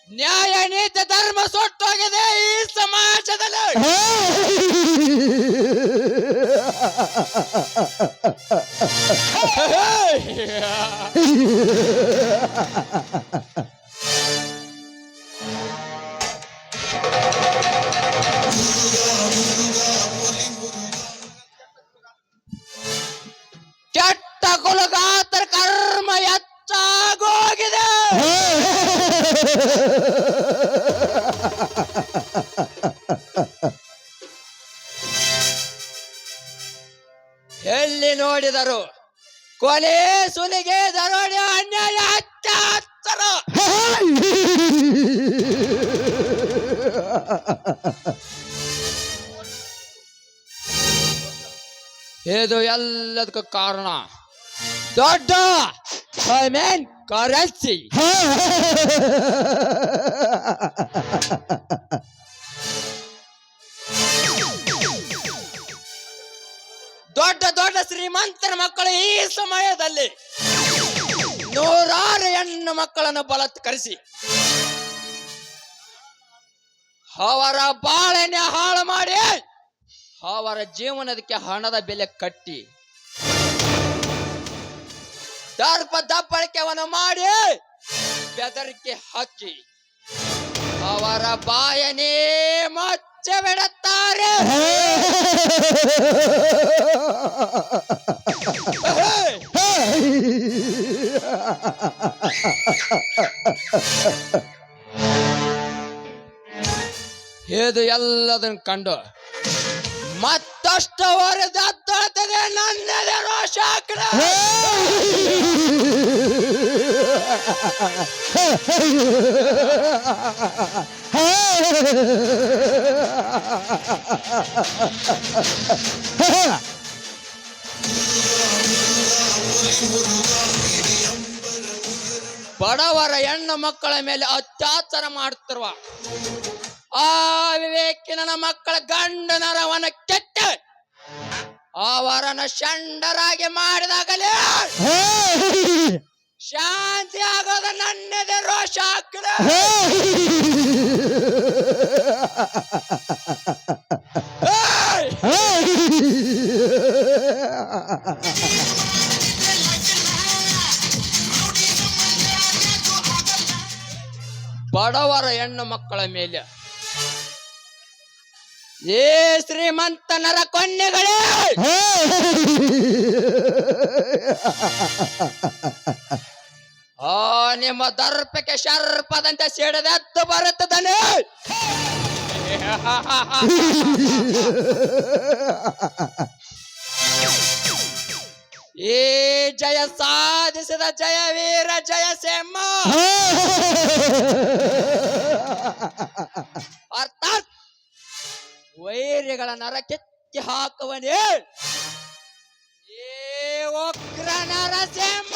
ನ್ಯಾಯ ನೀತಿ ಧರ್ಮ ಸುಟ್ಟೋಗಿದೆ ಈ ಸಮಾಜದಲ್ಲಿ. ಕೆಟ್ಟ ಕುಲಗಾತರ ಕರ್ಮ ಹೆಚ್ಚಾಗೋಗಿದೆ. ಎಲ್ಲಿ ನೋಡಿದರು ಕೊಲೆ ಸುಲಿಗೆ ದರೋಡೆ ಅನ್ಯಾಯ ಅತ್ಯಾಚಾರ. ಇದು ಎಲ್ಲದಕ್ಕೂ ಕಾರಣ ದೊಡ್ಡ ಕರೆನ್ಸಿ. ದೊಡ್ಡ ದೊಡ್ಡ ಶ್ರೀಮಂತರ ಮಕ್ಕಳು ಈ ಸಮಯದಲ್ಲಿ ನೂರಾರು ಹೆಣ್ಣು ಮಕ್ಕಳನ್ನು ಬಲಾತ್ಕರಿಸಿ ಅವರ ಬಾಳನೆ ಹಾಳು ಮಾಡಿ ಅವರ ಜೀವನದಕ್ಕೆ ಹಣದ ಬೆಲೆ ಕಟ್ಟಿ ದರ್ಪ ದಬ್ಬಳಿಕೆಯನ್ನು ಮಾಡಿ ಬೆದರಿಕೆ ಹಾಕಿ ಅವರ ಬಾಯನೇ ಮುಚ್ಚಿ ಬಿಡುತ್ತಾರೆ. ಇದು ಎಲ್ಲದನ್ನು ಕಂಡು ಮತ್ತಷ್ಟು ಹೊರದತ್ತದೆ ನನ್ನದೇ ರೋಷ. ಬಡವರ ಹೆಣ್ಣು ಮಕ್ಕಳ ಮೇಲೆ ಅತ್ಯಾಚಾರ ಮಾಡುತ್ತಿರುವ ಆ ವಿವೇಕಿನ ಮಕ್ಕಳ ಗಂಡನರವನ ಕೆಟ್ಟ ಅವರನ್ನು ಷಂಡರಾಗಿ ಮಾಡಿದಾಗಲೇ ಶಾಂತಿ ಆಗೋದ ನನ್ನದೇ ರೋಷ. ಬಡವರ ಹೆಣ್ಣು ಮಕ್ಕಳ ಮೇಲೆ ಏ ಶ್ರೀಮಂತ ನರ ಕೊನ್ನೆಗಳೇ, ನಿಮ್ಮ ದರ್ಪಕ್ಕೆ ಶರ್ಪದಂತೆ ಸಿಡದೆದ್ದು ಬರುತ್ತದನೆ. ಈ ಜಯ ಸಾಧಿಸಿದ ಜಯವೀರ ಜಯಸಿಂಹ ಅರ್ಥಾತ್ ವೈರಿಗಳ ನರ ಕೆತ್ತಿ ಹಾಕುವನೇ ಏ ಉಗ್ರ ನರಸಿಂಹ.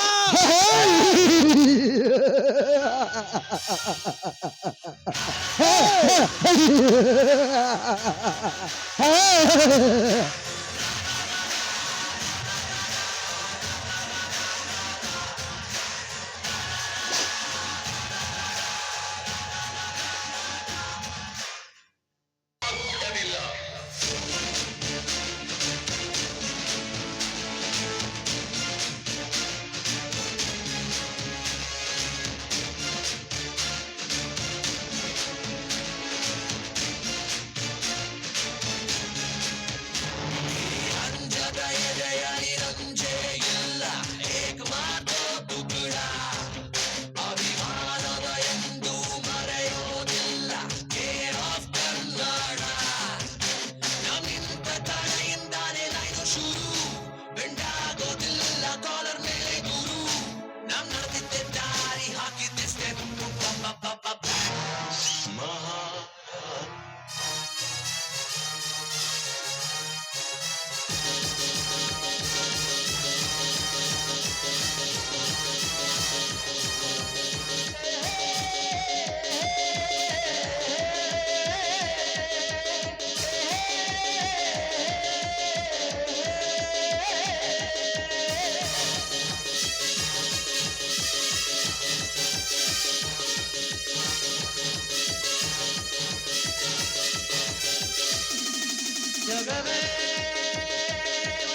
ಜಗವೇ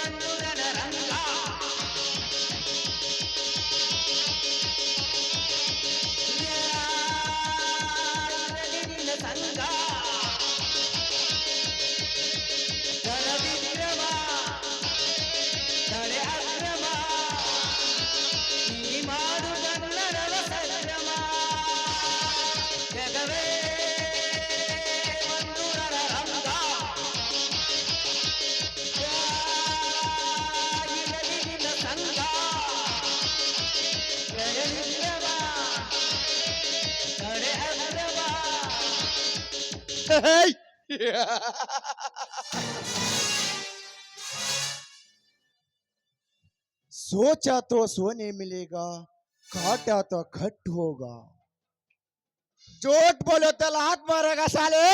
ಒಂದು ರಣರಂಗ. ನಿನ್ನ ಸಂಗ ದಳ ವಿಕ್ರಮ ತಳೆ ಅಕ್ರಮ ನೀ ಮಾಡು ಕನ್ನಡವ ಸಂಗಮ. ಜಗವೇ ಒಂದು ರಣರಂಗ. ನಿನ್ನ ಸಂಗ ದಳ ವಿಕ್ರಮ ತಳೆ ಅಕ್ರಮ. सोचा तो सोने मिलेगा, काटा तो खट होगा. जोट बोलो तो लात मारेगा साले.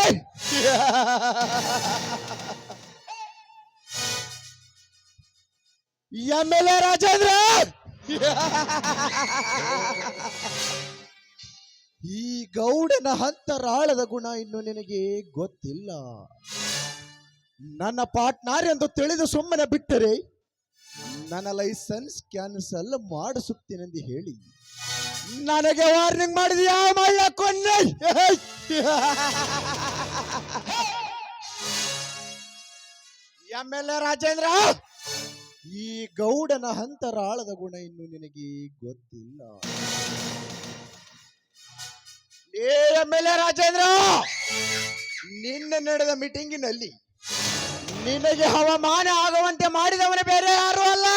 ಎಮ್ಮೆಲ್ಲೆ ರಾಜೇಂದ್ರ, ಈ ಗೌಡನ ಹಂತರಾಳದ ಗುಣ ಇನ್ನು ನಿನಗೆ ಗೊತ್ತಿಲ್ಲ. ನನ್ನ ಪಾರ್ಟ್ನರ್ ಎಂದು ತಿಳಿದು ಸುಮ್ಮನೆ ಬಿಟ್ಟರೆ ನನ್ನ ಲೈಸೆನ್ಸ್ ಕ್ಯಾನ್ಸಲ್ ಮಾಡಿಸುತ್ತೇನೆಂದು ಹೇಳಿ ನನಗೆ ವಾರ್ನಿಂಗ್ ಮಾಡಿದ್ಯಾ ಮಳ್ಳ ಕೊನ್ನೆ. ಎಮ್ಮೆಲ್ಲೆ ರಾಜೇಂದ್ರ, ಈ ಗೌಡನ ಹಂತರಾಳದ ಗುಣ ಇನ್ನು ನಿನಗೆ ಗೊತ್ತಿಲ್ಲ. ಏ ಎಮ್ಮೆಲ್ಲೆ ರಾಜೇಂದ್ರ, ನಿನ್ನೆ ನಡೆದ ಮೀಟಿಂಗಿನಲ್ಲಿ ನಿನಗೆ ಹವಾಮಾನ ಆಗುವಂತೆ ಮಾಡಿದವನೇ ಬೇರೆ ಯಾರು ಅಲ್ಲ,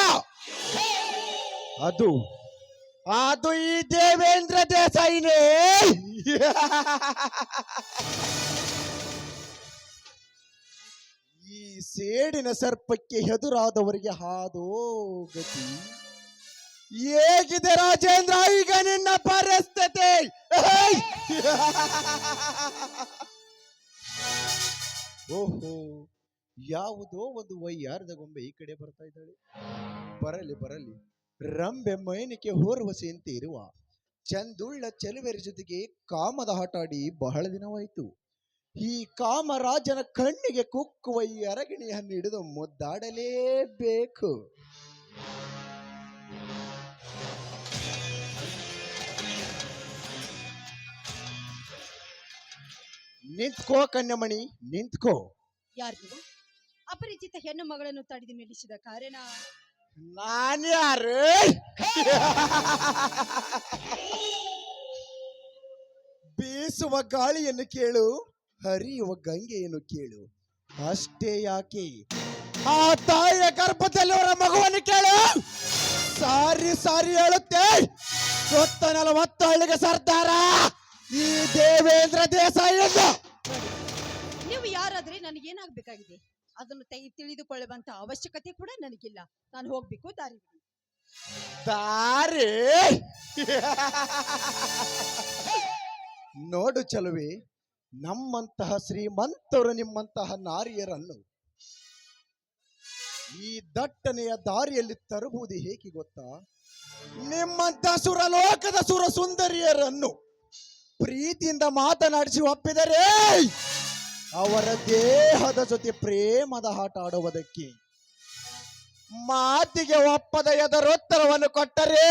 ಅದು ಈ ದೇವೇಂದ್ರ ದೇಸಾಯಿನೇ. ಈ ಸೇಡಿನ ಸರ್ಪಕ್ಕೆ ಎದುರಾದವರಿಗೆ ಹಾದೋ ಗತಿ. ಹೇಗಿದೆ ರಾಜೇಂದ್ರ ಈಗ ನಿನ್ನ ಪರಿಸ್ಥಿತಿ? ಓಹೋ, ಯಾವುದೋ ಒಂದು ವೈಯಾರದ ಗೊಂಬೆ ಈ ಕಡೆ ಬರ್ತಾ ಇದ್ದಾಳೆ. ಬರಲಿ ಬರಲಿ, ರಂಬೆ ಮೈನಿಕೆ ಹೋರ್ವಸೆಯಂತೆ ಇರುವ ಚಂದುಳ್ಳ ಚೆಲುವೆರ ಜೊತೆಗೆ ಕಾಮದ ಆಟಾಡಿ ಬಹಳ ದಿನವಾಯಿತು. ಈ ಕಾಮರಾಜನ ಕಣ್ಣಿಗೆ ಕುಕ್ಕುವ ಈ ಅರಗಿಣಿಯನ್ನು ಹಿಡಿದು ಮುದ್ದಾಡಲೇಬೇಕು. ನಿಂತ್ಕೋ ಕನ್ಯಮಣಿ, ನಿಂತ್ಕೋ. ಯಾರು ಅಪರಿಚಿತ ಹೆಣ್ಣು ಮಗಳನ್ನು ತಡೆದು ನಿಲ್ಲಿಸಿದ ಕಾರಣ? ನಾನ್ಯಾರು? ಬೀಸುವ ಗಾಳಿಯನ್ನು ಕೇಳು, ಹರಿಯುವ ಗಂಗೆಯನ್ನು ಕೇಳು. ಅಷ್ಟೇ ಯಾಕೆ, ಆ ತಾಯಿಯ ಗರ್ಭದಲ್ಲಿರುವ ಮಗುವನ್ನು ಕೇಳು. ಸಾರಿ ಸಾರಿ ಹೇಳುತ್ತೆ, ಸೊತ್ತ 40 ಹಳ್ಳಿಗೆ ಸರ್ದಾರ ಈ ದೇವೇಂದ್ರ ದೇಸಾಯಿ ಎಂದು. ನೀವು ಯಾರಾದ್ರೆ ನನಗೇನಾಗಬೇಕಾಗಿದೆ ಅದನ್ನು ತಿಳಿದುಕೊಳ್ಳುವಂತ ಅವಶ್ಯಕತೆ ಕೂಡ ನನಗಿಲ್ಲ. ನಾನು ಹೋಗ್ಬೇಕು, ದಾರಿ ಬಿಡಿ. ದಾರಿ ನೋಡು ಚಲುವೆ, ನಮ್ಮಂತಹ ಶ್ರೀಮಂತರು ನಿಮ್ಮಂತಹ ನಾರಿಯರನ್ನು ಈ ದಟ್ಟನೆಯ ದಾರಿಯಲ್ಲಿ ತರಬಹುದು ಹೇಗೆ ಗೊತ್ತಾ? ನಿಮ್ಮಂತ ಸುರಲೋಕದ ಸುರ ಸುಂದರಿಯರನ್ನು ಪ್ರೀತಿಯಿಂದ ಮಾತನಾಡಿಸಿ ಒಪ್ಪಿದರೆ ಅವರ ದೇಹದ ಜೊತೆ ಪ್ರೇಮದ ಆಟ ಆಡುವುದಕ್ಕೆ. ಮಾತಿಗೆ ಒಪ್ಪದ ಎದರೊತ್ತರವನ್ನು ಕೊಟ್ಟರೆ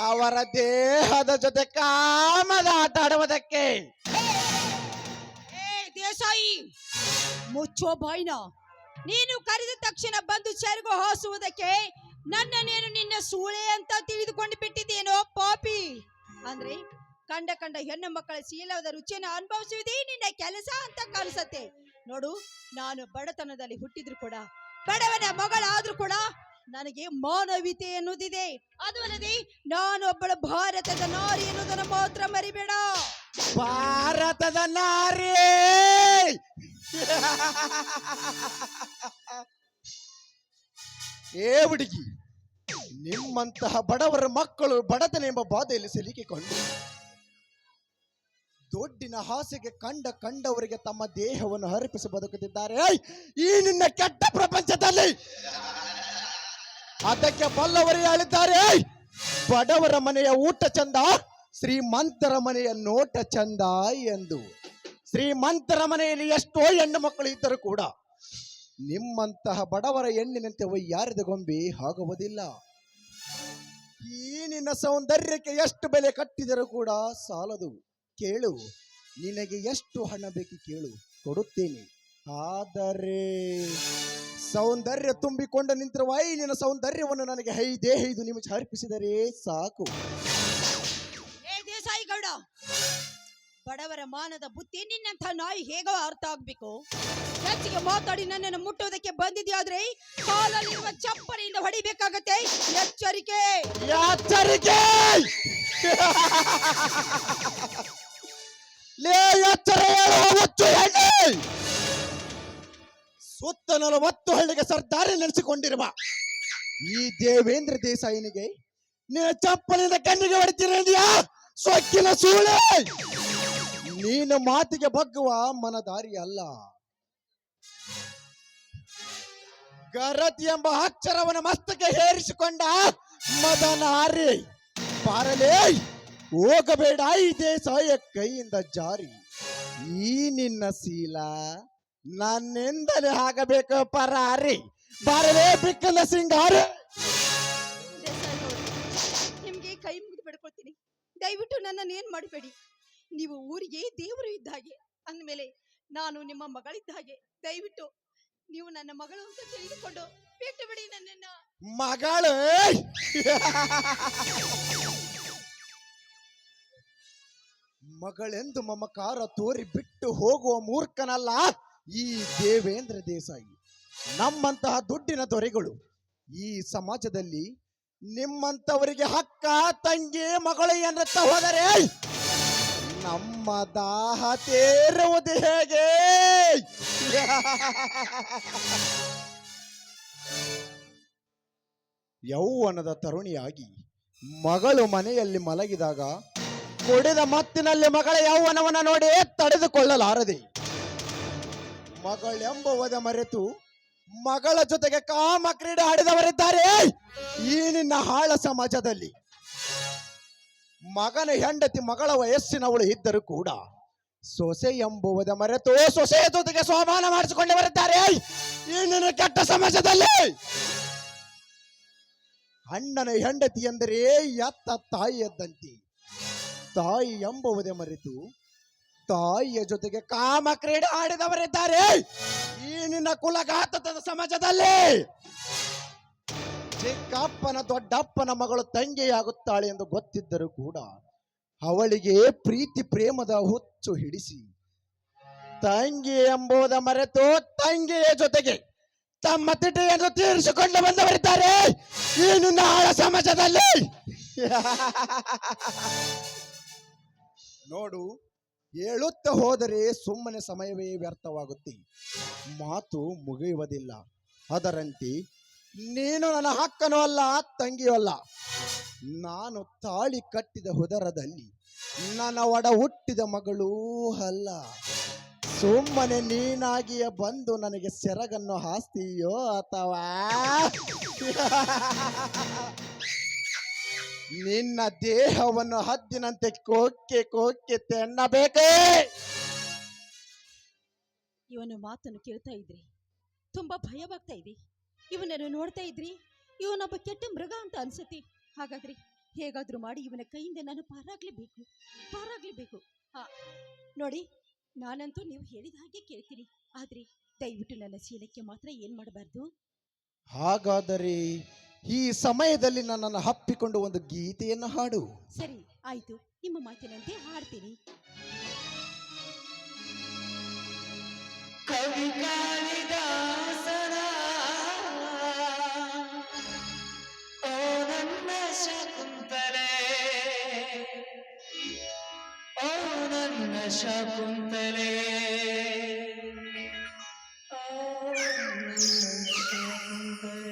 ಅವರ ದೇಹದ ಜೊತೆ ಕಾಮದ ಆಟ ಆಡುವುದಕ್ಕೆ. ದೇಸಾಯಿ, ಮುಚ್ಚೋ ಬಾಯ್ನ. ನೀನು ಕರೆದ ತಕ್ಷಣ ಬಂದು ಸೆರಗು ಹಾಸುವುದಕ್ಕೆ ನನ್ನನ್ನೇನು ನಿನ್ನ ಸೂಳೆ ಅಂತ ತಿಳಿದುಕೊಂಡು ಬಿಟ್ಟಿದ್ದೇನೋ ಪಾಪಿ. ಅಂದ್ರೆ ಕಂಡ ಹೆಣ್ಣು ಮಕ್ಕಳ ಶೀಲದ ರುಚಿಯನ್ನು ಅನುಭವಿಸುವುದೇ ನಿನ್ನ ಕೆಲಸ ಅಂತ ಕಾಣಿಸತ್ತೆ. ನೋಡು, ನಾನು ಬಡತನದಲ್ಲಿ ಹುಟ್ಟಿದ್ರು ಕೂಡ, ಬಡವನ ಮಗಳಾದ್ರೂ ಕೂಡ ನನಗೆ ಮಾನವೀಯತೆ ಎನ್ನುವುದಿದೆ. ಅದು ಅಲ್ಲದೆ ನಾನೊಬ್ಬಳ ಭಾರತದ ನಾರಿ ಎನ್ನುವುದನ್ನು ಮಾತ್ರ ಮರಿಬೇಡ. ಭಾರತದ ನಾರಿ ಏ ಹುಡುಗಿ, ನಿಮ್ಮಂತಹ ಬಡವರ ಮಕ್ಕಳು ಬಡತನ ಎಂಬ ಬಾಧೆಯಲ್ಲಿ ಸಿಲುಕಿಕೊಂಡು ದೊಡ್ಡಿನ ಹಾಸಿಗೆ ಕಂಡವರಿಗೆ ತಮ್ಮ ದೇಹವನ್ನು ಅರ್ಪಿಸಿ ಬದುಕುತ್ತಿದ್ದಾರೆ ಈ ನಿನ್ನ ಕೆಟ್ಟ ಪ್ರಪಂಚದಲ್ಲಿ. ಅದಕ್ಕೆ ಬಲ್ಲವರು ಹೇಳಿದ್ದಾರೆ, ಬಡವರ ಮನೆಯ ಊಟ ಚಂದ, ಶ್ರೀಮಂತರ ಮನೆಯ ನೋಟ ಚಂದ ಎಂದು. ಶ್ರೀಮಂತರ ಮನೆಯಲ್ಲಿ ಎಷ್ಟೋ ಹೆಣ್ಣು ಮಕ್ಕಳು ಇದ್ದರೂ ಕೂಡ ನಿಮ್ಮಂತಹ ಬಡವರ ಹೆಣ್ಣಿನಂತೆ ವೈಯಾರದ ಗೊಂಬೆ ಆಗುವುದಿಲ್ಲ. ಈ ನಿನ್ನ ಸೌಂದರ್ಯಕ್ಕೆ ಎಷ್ಟು ಬೆಲೆ ಕಟ್ಟಿದರೂ ಕೂಡ ಸಾಲದು. ಕೇಳು, ನಿನಗೆ ಎಷ್ಟು ಹಣ ಬೇಕು ಕೇಳು, ಕೊಡುತ್ತೇನೆ. ಆದರೆ ಸೌಂದರ್ಯ ತುಂಬಿಕೊಂಡು ನಿಂತಿರುವ ಈ ನಿನ್ನ ಸೌಂದರ್ಯವನ್ನು ನನಗೆ ಐದು ನಿಮಿಷ ಅರ್ಪಿಸಿದರೆ ಸಾಕು. ಏ ದೇಸಾಯಿ ಗೌಡ, ಬಡವರ ಮಾನದ ಬುದ್ಧಿ ನಿನ್ನಂಥ ನಾಯಿ ಹೇಗೋ ಅರ್ಥ ಆಗ್ಬೇಕು. ಹೆಚ್ಚಿಗೆ ಮಾತಾಡಿ ನನ್ನನ್ನು ಮುಟ್ಟುವುದಕ್ಕೆ ಬಂದಿದ್ಯಾದ್ರೆ ಕಾಲಲ್ಲಿರುವ ಚಪ್ಪಲಿಯಿಂದ ಹೊಡಿಬೇಕಾಗತ್ತೆ. ಎಚ್ಚರಿಕೆ ಎಚ್ಚರಿಕೆ ಲೇ ಎಚ್ಚರ ಹೇಳು, ಹುಚ್ಚು ಹೆಣ್ಣೆ. ಸುತ್ತ 40 ಹಳ್ಳಿಗೆ ಸರ್ದಾರಿ ನೆನೆಸಿಕೊಂಡಿರುವ ಈ ದೇವೇಂದ್ರ ದೇಸಾಯಿನಿಗೆ ನಿನ್ನ ಚಪ್ಪಲಿಂದ ಕಣ್ಣಿಗೆ ಹೊಡಿತೀರಾ? ಸೊಕ್ಕಿನ ಸೂಳೆ, ನೀನು ಮಾತಿಗೆ ಬಗ್ಗುವ ಮನದಾರಿ ಅಲ್ಲ. ಗರತಿ ಎಂಬ ಅಕ್ಷರವನ ಮಸ್ತಕ್ಕೆ ಹೇರಿಸಿಕೊಂಡ ಮದನಾರಿ ಪಾರಲೇ, ಹೋಗಬೇಡ ಈ ದೇಸಾಯ ಕೈಯಿಂದ ಜಾರಿ. ಈ ನಿನ್ನ ಶೀಲ ನನ್ನಿಂದಲೇ ಆಗಬೇಕು ಪರಾರಿ. ಬಾರಲೇ ಬಿಕ್ಕನ ಸಿಂಗಾರ. ದೇಸಾಯಿ ಗೌಡ, ನಿಮ್ಗೆ ಕೈ ಮುಗಿದು ಬಿಡ್ಕೊಳ್ತೀನಿ. ದಯವಿಟ್ಟು ನನ್ನನ್ನು ಏನ್ ಮಾಡಬೇಡಿ. ನೀವು ಊರಿಗೆ ದೇವರು ಇದ್ದ ಹಾಗೆ, ಅಂದಮೇಲೆ ನಾನು ನಿಮ್ಮ ಮಗಳಿದ್ದ ಹಾಗೆ. ದಯವಿಟ್ಟು ನೀವು ನನ್ನ ಮಗಳು ಅಂತ ತಿಳಿದುಕೊಂಡು ಬಿಟ್ಟು ಬಿಡಿ ನನ್ನನ್ನ. ಮಗಳು ಮಗಳೆಂದು ಮಮಕಾರ ತೋರಿ ಬಿಟ್ಟು ಹೋಗುವ ಮೂರ್ಖನಲ್ಲ ಈ ದೇವೇಂದ್ರ ದೇಸಾಯಿ. ನಮ್ಮಂತಹ ದುಡ್ಡಿನ ದೊರೆಗಳು ಈ ಸಮಾಜದಲ್ಲಿ ನಿಮ್ಮಂತವರಿಗೆ ಹಕ್ಕ ತಂಗಿ ಮಗಳು ಎನ್ನುತ್ತಾ ಹೋದರೆ ನಮ್ಮ ದಾಹ ತೇರುವುದು ಹೇಗೆ? ಯೌವನದ ತರುಣಿಯಾಗಿ ಮಗಳು ಮನೆಯಲ್ಲಿ ಮಲಗಿದಾಗ ಕುಡಿದ ಮತ್ತಿನಲ್ಲಿ ಮಗಳ ಯೌವನವನ್ನ ನೋಡಿ ತಡೆದುಕೊಳ್ಳಲಾರದೆ ಮಗಳೆಂಬುವುದ ಮರೆತು ಮಗಳ ಜೊತೆಗೆ ಕಾಮ ಕ್ರೀಡೆ ಆಡಿದವರಿದ್ದಾರೆ ಈ ನಿನ್ನ ಹಾಳ ಸಮಾಜದಲ್ಲಿ. ಮಗನ ಹೆಂಡತಿ ಮಗಳ ವಯಸ್ಸಿನವಳು ಇದ್ದರೂ ಕೂಡ ಸೊಸೆ ಎಂಬುವುದ ಮರೆತು ಸೊಸೆಯ ಜೊತೆಗೆ ಸೋಮಾನ ಮಾಡಿಸಿಕೊಂಡವರಿದ್ದಾರೆ ಈ ನಿನ್ನ ಕೆಟ್ಟ ಸಮಾಜದಲ್ಲಿ. ಅಣ್ಣನ ಹೆಂಡತಿ ಎಂದರೆ ಎತ್ತ ತಾಯಿಯದ್ದಂತೆ. ತಾಯಿ ಎಂಬುವುದೇ ಮರೆತು ತಾಯಿಯ ಜೊತೆಗೆ ಕಾಮ ಕ್ರೀಡೆ ಆಡಿದವರಿದ್ದಾರೆ ಈ ನಿನ್ನ ಕುಲಘಾತದ ಸಮಾಜದಲ್ಲಿ. ಚಿಕ್ಕಪ್ಪನ ದೊಡ್ಡಪ್ಪನ ಮಗಳು ತಂಗಿಯಾಗುತ್ತಾಳೆ ಎಂದು ಗೊತ್ತಿದ್ದರೂ ಕೂಡ ಅವಳಿಗೆ ಪ್ರೀತಿ ಪ್ರೇಮದ ಹುಚ್ಚು ಹಿಡಿಸಿ ತಂಗಿ ಎಂಬುದ ಮರೆತು ತಂಗಿಯ ಜೊತೆಗೆ ತಮ್ಮ ತಿಟಿಯನ್ನು ತೀರಿಸಿಕೊಂಡು ಬಂದವರಿದ್ದಾರೆ ಈ ನಿನ್ನ ಆಳ ಸಮಾಜದಲ್ಲಿ. ನೋಡು, ಹೇಳುತ್ತಾ ಹೋದರೆ ಸುಮ್ಮನೆ ಸಮಯವೇ ವ್ಯರ್ಥವಾಗುತ್ತೆ, ಮಾತು ಮುಗಿಯುವುದಿಲ್ಲ. ಅದರಂತೆ ನೀನು ನನ್ನ ಹಕ್ಕನೂ ಅಲ್ಲ ತಂಗಿಯೂ ಅಲ್ಲ. ನಾನು ತಾಳಿ ಕಟ್ಟಿದ ಹುದರದಲ್ಲಿ ನನ್ನ ಒಡ ಹುಟ್ಟಿದ ಮಗಳೂ ಅಲ್ಲ. ಸುಮ್ಮನೆ ನೀನಾಗಿಯೇ ಬಂದು ನನಗೆ ಸೆರಗನ್ನು ಹಾಸ್ತೀಯೋ ಅಥವಾ ನಿನ್ನ ದೇಹವನ್ನು ಹದ್ದಿನಂತೆ ಕೋಕ್ಕೆ ಕೋಕ್ಕೆ ತೆನ್ನಬೇಕೇ? ಇವನ ಮಾತನ್ನು ಕೇಳ್ತಾ ಇದ್ರಿ, ತುಂಬಾ ಭಯವಾಗ್ತಾ ಇದೆ. ಇವನನ್ನು ನೋಡ್ತಾ ಇದ್ರಿ, ಇವನೊಬ್ಬ ಕೆಟ್ಟ ಮೃಗ ಅಂತ ಅನ್ಸತಿ. ಹಾಗಾದ್ರೆ ಹೇಗಾದ್ರೂ ಮಾಡಿ ಇವನ ಕೈಯಿಂದ ನಾನು ಪಾರಾಗ್ಲೇಬೇಕು. ಹಾ ನೋಡಿ, ನಾನಂತೂ ನೀವು ಹೇಳಿದ ಹಾಗೆ ಕೇಳ್ತೀನಿ. ಆದ್ರೆ ದಯವಿಟ್ಟು ನನ್ನ ಶೀಲಕ್ಕೆ ಮಾತ್ರ ಏನ್ ಮಾಡಬಾರ್ದು. ಹಾಗಾದರೆ ಈ ಸಮಯದಲ್ಲಿ ನನ್ನನ್ನು ಹಪ್ಪಿಕೊಂಡು ಒಂದು ಗೀತೆಯನ್ನು ಹಾಡು. ಸರಿ ಆಯ್ತು, ನಿಮ್ಮ ಮಾತಿನಂತೆ ಹಾಡ್ತೀನಿ. ಕವಿ ಕಾಳಿದಾಸನ ಓ ನನ್ನ ಶಕುಂತಲೆ, ಓ ನನ್ನ ಶಕುಂತಲೆ, ಓ ನನ್ನ Shakuntala.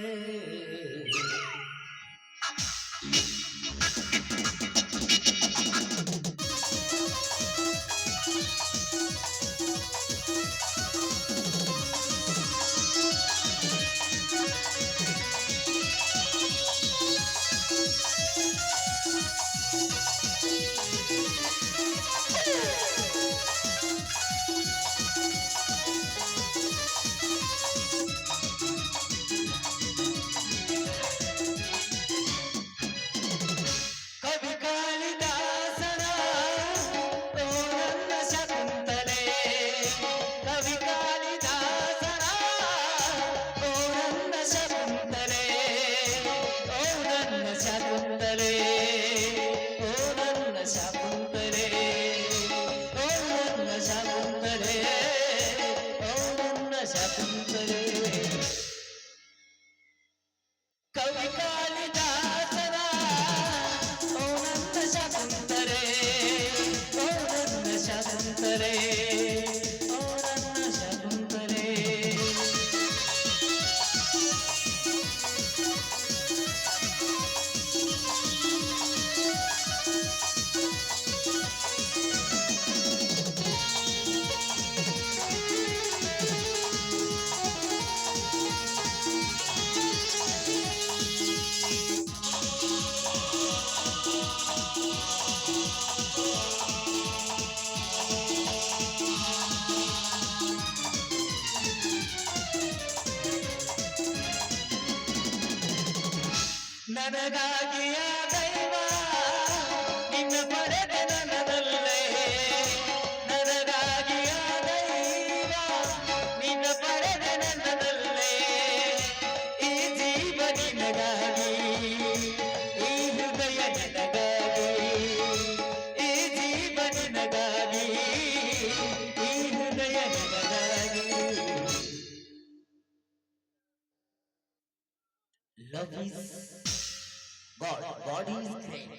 God is great.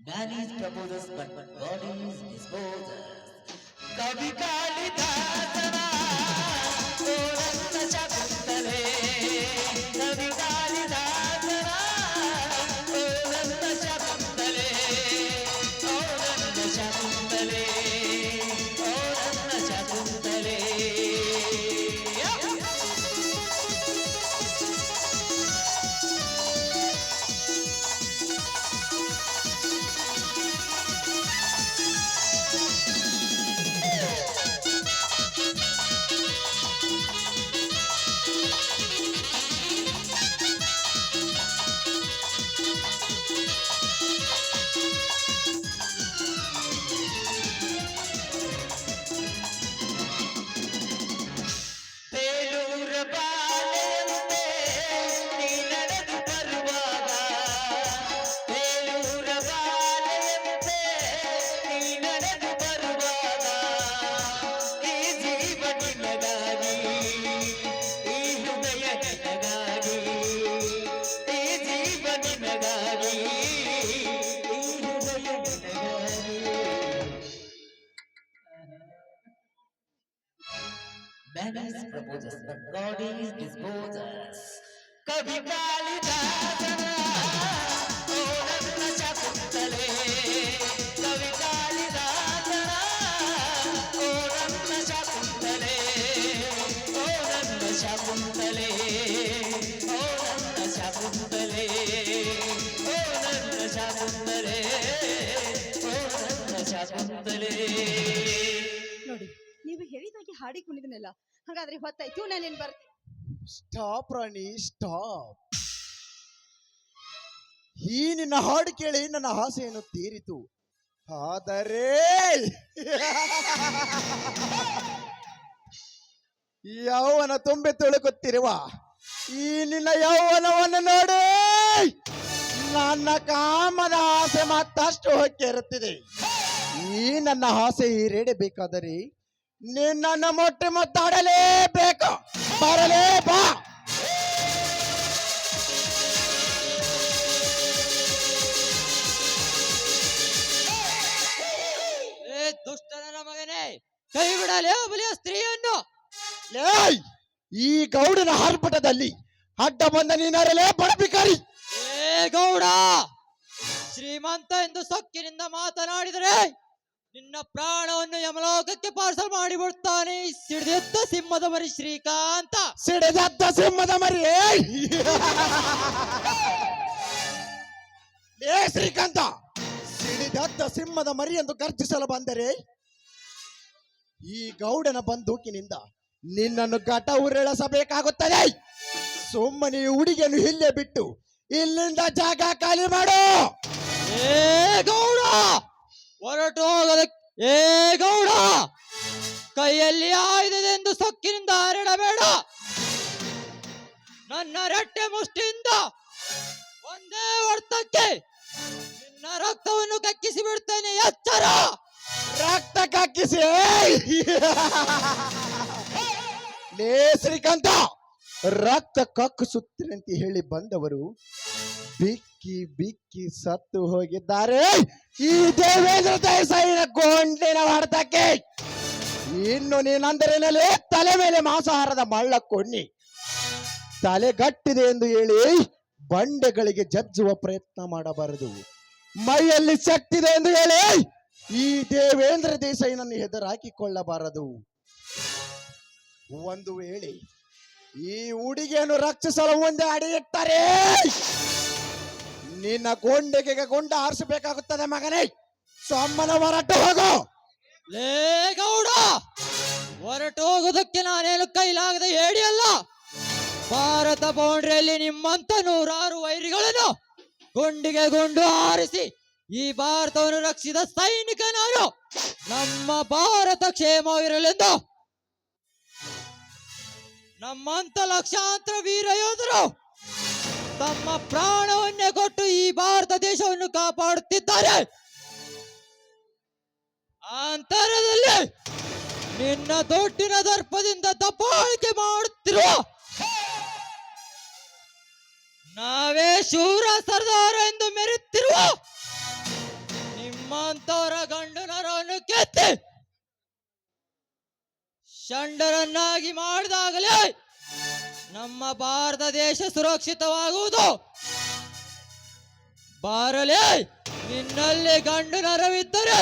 Man is proposes, but God is disposes. ಕವಿ ಕಾಳಿದಾಸನ ಓರನ್ನ ಶಕುಂತಲೆ, ಕವಿ ಕಾಳಿದಾಸನ ಓರನ್ನ ಶಕುಂತಲೆ, ಓರನ್ನ ಶಕುಂತಲೆ, ಓರನ್ನ ಶಕುಂತಲೆ. ಬೇಲೂರ ಬಾಲೆಯಂತೆ ನೀ ನಡೆದು ಬರುವಾಗ, ಬೇಲೂರ ಬಾಲೆಯಂತೆ ನೀ ನಡೆದು ಬರುವಾಗ, ಈ ಜೀವ ನಿನಗಾಗಿ, ಈ ಹೃದಯ ನಿನಗಾಗಿ, ಈ ಜೀವ ನಿನಗಾಗಿ, ಈ ಹೃದಯ ನಿನಗಾಗಿ. Man is proposes, but God is disposes. ಕವಿ ಕಾಳಿದಾಸನ ಓ ನನ್ನ ಶಕುಂತಲೆ, ಕವಿ ಕಾಳಿದಾಸನ ಓ ನನ್ನ ಶಕುಂತಲೆ, ಓ ನನ್ನ ಶಕುಂತಲೆ, ಓ ನನ್ನ ಶಕುಂತಲೆ, ಓ ನನ್ನ ಶಕುಂತಲೆ, ಓ ನನ್ನ ಶಕುಂತಲೆ. ನೋಡಿ, ನೀವು ಹೇಳಿದಾಗೆ ಹಾಡಿಕೊಂಡಿದ್ದನಲ್ಲ, ಹಾಗಾದ್ರೆ ಹೊತ್ತಾಯ್ತು, ನಾನೇನ್ ಬರ್ತೀನಿ. ಸ್ಟಾಪ್ ರಾಣಿ ಸ್ಟಾಪ್. ಈ ನಿನ್ನ ಹಾಡು ಕೇಳಿ ನನ್ನ ಆಸೆಯನ್ನು ತೀರಿತು. ಆದರೆ ಯೌವನ ತುಂಬಿ ತುಳುಕುತ್ತಿರುವ ಈ ನಿನ್ನ ಯೌವನವನ್ನು ನೋಡಿ ನನ್ನ ಕಾಮದ ಆಸೆ ಮತ್ತಷ್ಟು ಹೊಕ್ಕಿರುತ್ತಿದೆ. ಈ ನನ್ನ ಆಸೆ ಈಡೇರಬೇಕಾದರೆ ನಿನ್ನನ್ನು ಮೊಟ್ಟೆ ಮುತ್ತಾಡಲೇಬೇಕು. ಬರಲೇ ಬಾ. ಏ ದುಷ್ಟನ ಮಗನೇ, ಕೈ ಬಿಡಲೇ ಬಲಿಯ ಸ್ತ್ರೀಯನ್ನು. ಲೇಯ್, ಈ ಗೌಡನ ಹರ್ಪಟದಲ್ಲಿ ಅಡ್ಡ ಬಂದ ನೀನರಲೇ ಬಡಬಿಕಾರಿ. ಏ ಗೌಡ, ಶ್ರೀಮಂತ ಎಂದು ಸೊಕ್ಕಿನಿಂದ ಮಾತನಾಡಿದರೆ ನಿನ್ನ ಪ್ರಾಣವನ್ನು ಯಮಲೋಕಕ್ಕೆ ಪಾರ್ಸಲ್ ಮಾಡಿಬಿಡ್ತಾನೆ. ಸಿಡಿದೆದ್ದ ಸಿಂಹದ ಮರಿ ಶ್ರೀಕಾಂತ. ಸಿಡಿದದ್ದ ಸಿಂಹದ ಮರಿ. ಲೇ ಶ್ರೀಕಾಂತ, ಸಿಡಿದದ್ದ ಸಿಂಹದ ಮರಿ ಎಂದು ಗರ್ಜಿಸಲು ಬಂದರೆ ಈ ಗೌಡನ ಬಂದೂಕಿನಿಂದ ನಿನ್ನನ್ನು ಘಟ ಉರುಳಿಸಬೇಕಾಗುತ್ತದೆ. ಸುಮ್ಮನೆ ಈ ಹುಡುಗಿಯನ್ನು ಇಲ್ಲೇ ಬಿಟ್ಟು ಇಲ್ಲಿಂದ ಜಾಗ ಖಾಲಿ ಮಾಡು. ಏ ಗೌಡ, ಹೊರಟು ಹೋಗೋದಕ್ಕೆ. ಏ ಗೌಡ, ಕೈಯಲ್ಲಿ ಆಯುಧದೆಂದು ಸೊಕ್ಕಿನಿಂದ ಹರಡಬೇಡ. ನನ್ನ ರಟ್ಟೆ ಮುಷ್ಟಿಯಿಂದ ಒಂದೇ ಹೊಡೆತಕ್ಕೆ ನಿನ್ನ ರಕ್ತವನ್ನು ಕಕ್ಕಿಸಿ ಬಿಡ್ತೇನೆ, ಎಚ್ಚರ. ರಕ್ತ ಕಕ್ಕಿಸಿ. ಲೇ ಶ್ರೀಕಾಂತ, ರಕ್ತ ಕಕ್ಕಿಸುತ್ತೀರಂತ ಹೇಳಿ ಬಂದವರು ಬಿಕ್ಕಿ ಬಿಕ್ಕಿ ಸತ್ತು ಹೋಗಿದ್ದಾರೆ ಈ ದೇವೇಂದ್ರ ದೇಸಾಯಿನ ಗೊಂಡಿನ ಹೊಡೆತಕ್ಕೆ. ಇನ್ನು ನೀನಂದರೇನಲ್ಲಿ ತಲೆ ಮೇಲೆ ಮಾಂಸಾಹಾರದ ಮಳ್ಳ ಕೊಂಡಿ ತಲೆ ಗಟ್ಟಿದೆ ಎಂದು ಹೇಳಿ ಬಂಡೆಗಳಿಗೆ ಜಜ್ಜುವ ಪ್ರಯತ್ನ ಮಾಡಬಾರದು. ಮೈಯಲ್ಲಿ ಶಕ್ತಿದೆ ಎಂದು ಹೇಳಿ ಈ ದೇವೇಂದ್ರ ದೇಸಾಯಿನನ್ನು ಹೆದರಾಕಿಕೊಳ್ಳಬಾರದು. ಒಂದು ವೇಳೆ ಈ ಹುಡುಗಿಯನ್ನು ರಕ್ಷಿಸಲು ಮುಂದೆ ಅಡಿ ಇಟ್ಟರೆ ನಿನ್ನ ಗೊಂಡೆಗೆ ಗೊಂಡ ಆರಿಸಬೇಕಾಗುತ್ತದೆ ಮಗನೇ. ಸೊಮ್ಮನ ಹೊರಟು ಹೋಗು. ಲೇ ಗೌಡ, ಹೊರಟು ಹೋಗೋದಕ್ಕೆ ನಾನೇನು ಕೈಲಾಗದೆ ಹೇಳಿಯಲ್ಲ. ಭಾರತ ಬೌಂಡ್ರಿಯಲ್ಲಿ ನಿಮ್ಮಂತ ನೂರಾರು ವೈರಿಗಳನ್ನು ಗುಂಡಿಗೆ ಗುಂಡು ಹಾರಿಸಿ ಈ ಭಾರತವನ್ನು ರಕ್ಷಿಸಿದ ಸೈನಿಕ ನಾನು. ನಮ್ಮ ಭಾರತ ಕ್ಷೇಮವಿರಲೆಂದು ನಮ್ಮಂತ ಲಕ್ಷಾಂತರ ವೀರ ಯೋಧರು ತಮ್ಮ ಪ್ರಾಣವನ್ನೇ ಕೊಟ್ಟು ಈ ಭಾರತ ದೇಶವನ್ನು ಕಾಪಾಡುತ್ತಿದ್ದಾರೆ. ಅಂತರದಲ್ಲಿ ನಿನ್ನ ದೊಡ್ಡಿನ ದರ್ಪದಿಂದ ದಬ್ಬಾಳಿಕೆ ಮಾಡುತ್ತಿರುವ ನಾವೇ ಶೂರ ಸರ್ದಾರ ಎಂದು ಮೆರೆಯುತ್ತಿರುವ ನಿಮ್ಮಂತವರ ಗಂಡನರನ್ನು ಕೆತ್ತಿ ಷಂಡರನ್ನಾಗಿ ಮಾಡಿದಾಗಲೇ ನಮ್ಮ ಭಾರತ ದೇಶ ಸುರಕ್ಷಿತವಾಗುವುದು. ಬಾರಲೇ, ನಿನ್ನಲ್ಲಿ ಗಂಡು ನರವಿದ್ದರೆ,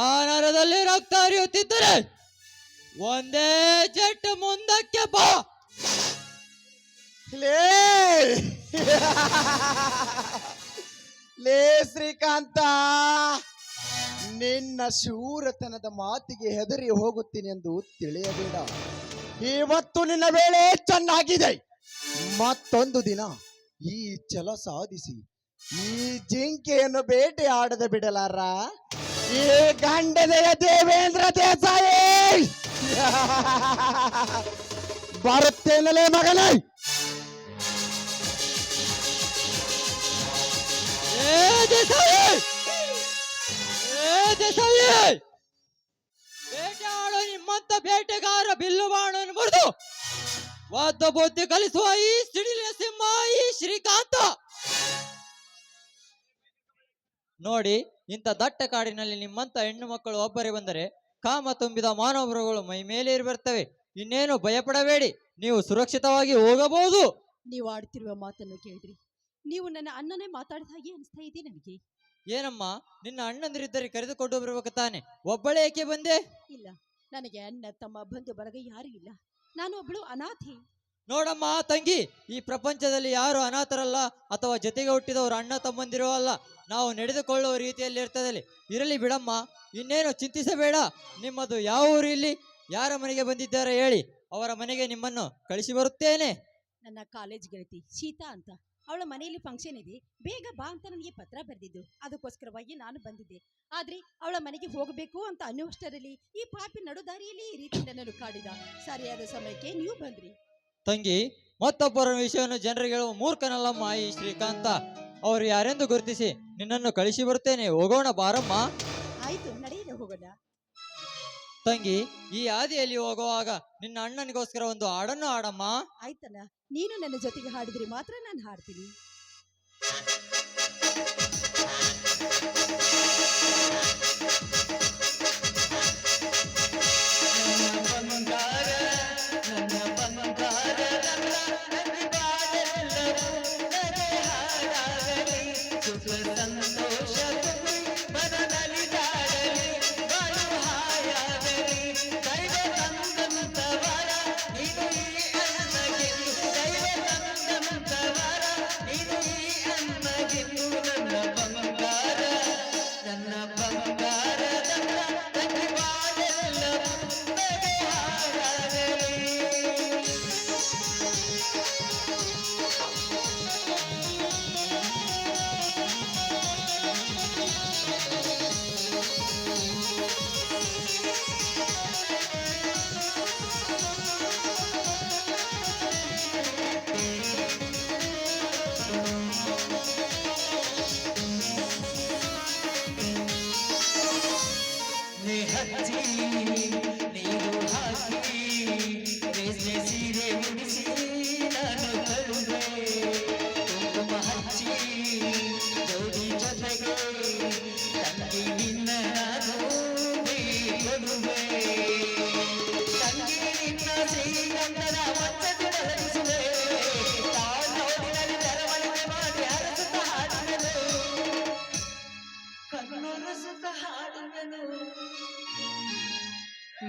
ಆ ನರದಲ್ಲಿ ರಕ್ತ ಹರಿಯುತ್ತಿದ್ದರೆ ಒಂದೇ ಜೆಟ್ ಮುಂದಕ್ಕೆ ಬಾ. ಲೇ ಲೇ ಶ್ರೀಕಾಂತ, ನಿನ್ನ ಶೂರತನದ ಮಾತಿಗೆ ಹೆದರಿ ಹೋಗುತ್ತೀನಿ ಎಂದು ತಿಳಿಯಬೇಡ. ಇವತ್ತು ನಿನ್ನ ವೇಳೆ ಚೆನ್ನಾಗಿದೆ. ಮತ್ತೊಂದು ದಿನ ಈ ಛಲ ಸಾಧಿಸಿ ಈ ಜಿಂಕೆಯನ್ನು ಬೇಟೆ ಆಡದ ಬಿಡಲಾರ ಈ ಗಂಡದೆಯ ದೇವೇಂದ್ರ ದೇಸಾಯಿ ಬರುತ್ತೇನಲೇ ಮಗನೇ. ಏ ದೇಸಾಯಿ, ಬೇಟೆ ಆಡೋ ನಿಮ್ಮಂತ ಬೇಟೆಗಾರ ಬಿಲ್ಲು ಬಾಣವನ್ನು ಮುರಿದು ವಾದ ಬುದ್ಧಿ ಕಲಿಸುವ ಈ ಸಿಡಿಲಿನ ಸಿಂಹ ಈ ಶ್ರೀಕಾಂತ ನೋಡಿ. ಇಂಥ ದಟ್ಟ ಕಾಡಿನಲ್ಲಿ ನಿಮ್ಮಂತ ಹೆಣ್ಣು ಮಕ್ಕಳು ಒಬ್ಬರೇ ಬಂದರೆ ಕಾಮ ತುಂಬಿದ ಮಾನವರುಗಳು ಮೈ ಮೇಲೆ ಬರ್ತವೆ. ಇನ್ನೇನು ಭಯಪಡಬೇಡಿ, ನೀವು ಸುರಕ್ಷಿತವಾಗಿ ಹೋಗಬಹುದು. ನೀವು ಆಡ್ತಿರುವ ಮಾತನ್ನು ಕೇಳಿದ್ರಿ, ನೀವು ನನ್ನ ಅಣ್ಣನೇ ಮಾತಾಡಿದ ಹಾಗೆ ಅನಿಸ್ತಾ ಇದೆ ನನಗೆ. ಏನಮ್ಮ, ನಿನ್ನ ಅಣ್ಣಂದಿರಿದ್ದರೆ ಕರೆದುಕೊಂಡು ಬರಬೇಕು ತಾನೆ, ಒಬ್ಬಳೇ ಏಕೆ ಬಂದೆ? ಇಲ್ಲ, ನನಗೆ ಅಣ್ಣ ತಮ್ಮ ಬಂಧು ಬಳಗ ಯಾರು ಇಲ್ಲ. ನಾನು ಒಬ್ಬಳು ಅನಾಥೆ. ನೋಡಮ್ಮ ತಂಗಿ, ಈ ಪ್ರಪಂಚದಲ್ಲಿ ಯಾರು ಅನಾಥರಲ್ಲ ಅಥವಾ ಜೊತೆಗೆ ಹುಟ್ಟಿದವರು ಅಣ್ಣ ತಮ್ಮಂದಿರೋ ಅಲ್ಲ. ನಾವು ನಡೆದುಕೊಳ್ಳುವ ರೀತಿಯಲ್ಲಿ ಇರ್ತದಲ್ಲಿ ಇರಲಿ ಬಿಡಮ್ಮ, ಇನ್ನೇನು ಚಿಂತಿಸಬೇಡ. ನಿಮ್ಮದು ಯಾವ ಊರು, ಇಲ್ಲಿ ಯಾರ ಮನೆಗೆ ಬಂದಿದ್ದಾರೆ ಹೇಳಿ, ಅವರ ಮನೆಗೆ ನಿಮ್ಮನ್ನು ಕಳಿಸಿ ಬರುತ್ತೇನೆ. ನನ್ನ ಕಾಲೇಜ್ ಗೆಳತಿ ಸೀತಾ ಅಂತ, ಅವಳ ಮನೆಯಲ್ಲಿ ಫಂಕ್ಷನ್ ಇದೆ, ಬೇಗ ಬಾ ಅಂತ ನನಗೆ ಪತ್ರ ಬರೆದಿದ್ದು. ಅದಕ್ಕೋಸ್ಕರವಾಗಿ ನಾನು ಬಂದಿದ್ದೆ. ಆದ್ರೆ ಅವಳ ಮನೆಗೆ ಹೋಗಬೇಕು ಅಂತ ಅನ್ನುವಷ್ಟರಲ್ಲಿ ಈ ಪಾಪಿ ನಡುದಾರಿಯಲ್ಲಿ ಈ ರೀತಿ ನನ್ನನ್ನು ಕಾಡಿದ. ಸರಿಯಾದ ಸಮಯಕ್ಕೆ ನೀವು ಬಂದ್ರಿ. ತಂಗಿ, ಮತ್ತೊಬ್ಬರ ವಿಷಯವನ್ನು ಜನರಿಗೆ ಹೇಳುವ ಮೂರ್ಖನಲ್ಲಮ್ಮ ಈ ಶ್ರೀಕಾಂತ. ಅವರು ಯಾರೆಂದು ಗುರುತಿಸಿ ನಿನ್ನನ್ನು ಕಳಿಸಿ ಬರುತ್ತೇನೆ. ಹೋಗೋಣ ಬಾರಮ್ಮ. ಆಯ್ತು, ನಡೆಯಲು ಹೋಗೋಣ. ತಂಗಿ, ಈ ಹಾದಿಯಲ್ಲಿ ಹೋಗುವಾಗ ನಿನ್ನ ಅಣ್ಣನಿಗೋಸ್ಕರ ಒಂದು ಹಾಡನ್ನು ಹಾಡಮ್ಮ. ಆಯ್ತಲ್ಲ, ನೀನು ನನ್ನ ಜೊತೆಗೆ ಹಾಡಿದ್ರೆ ಮಾತ್ರ ನಾನು ಹಾಡ್ತೀನಿ.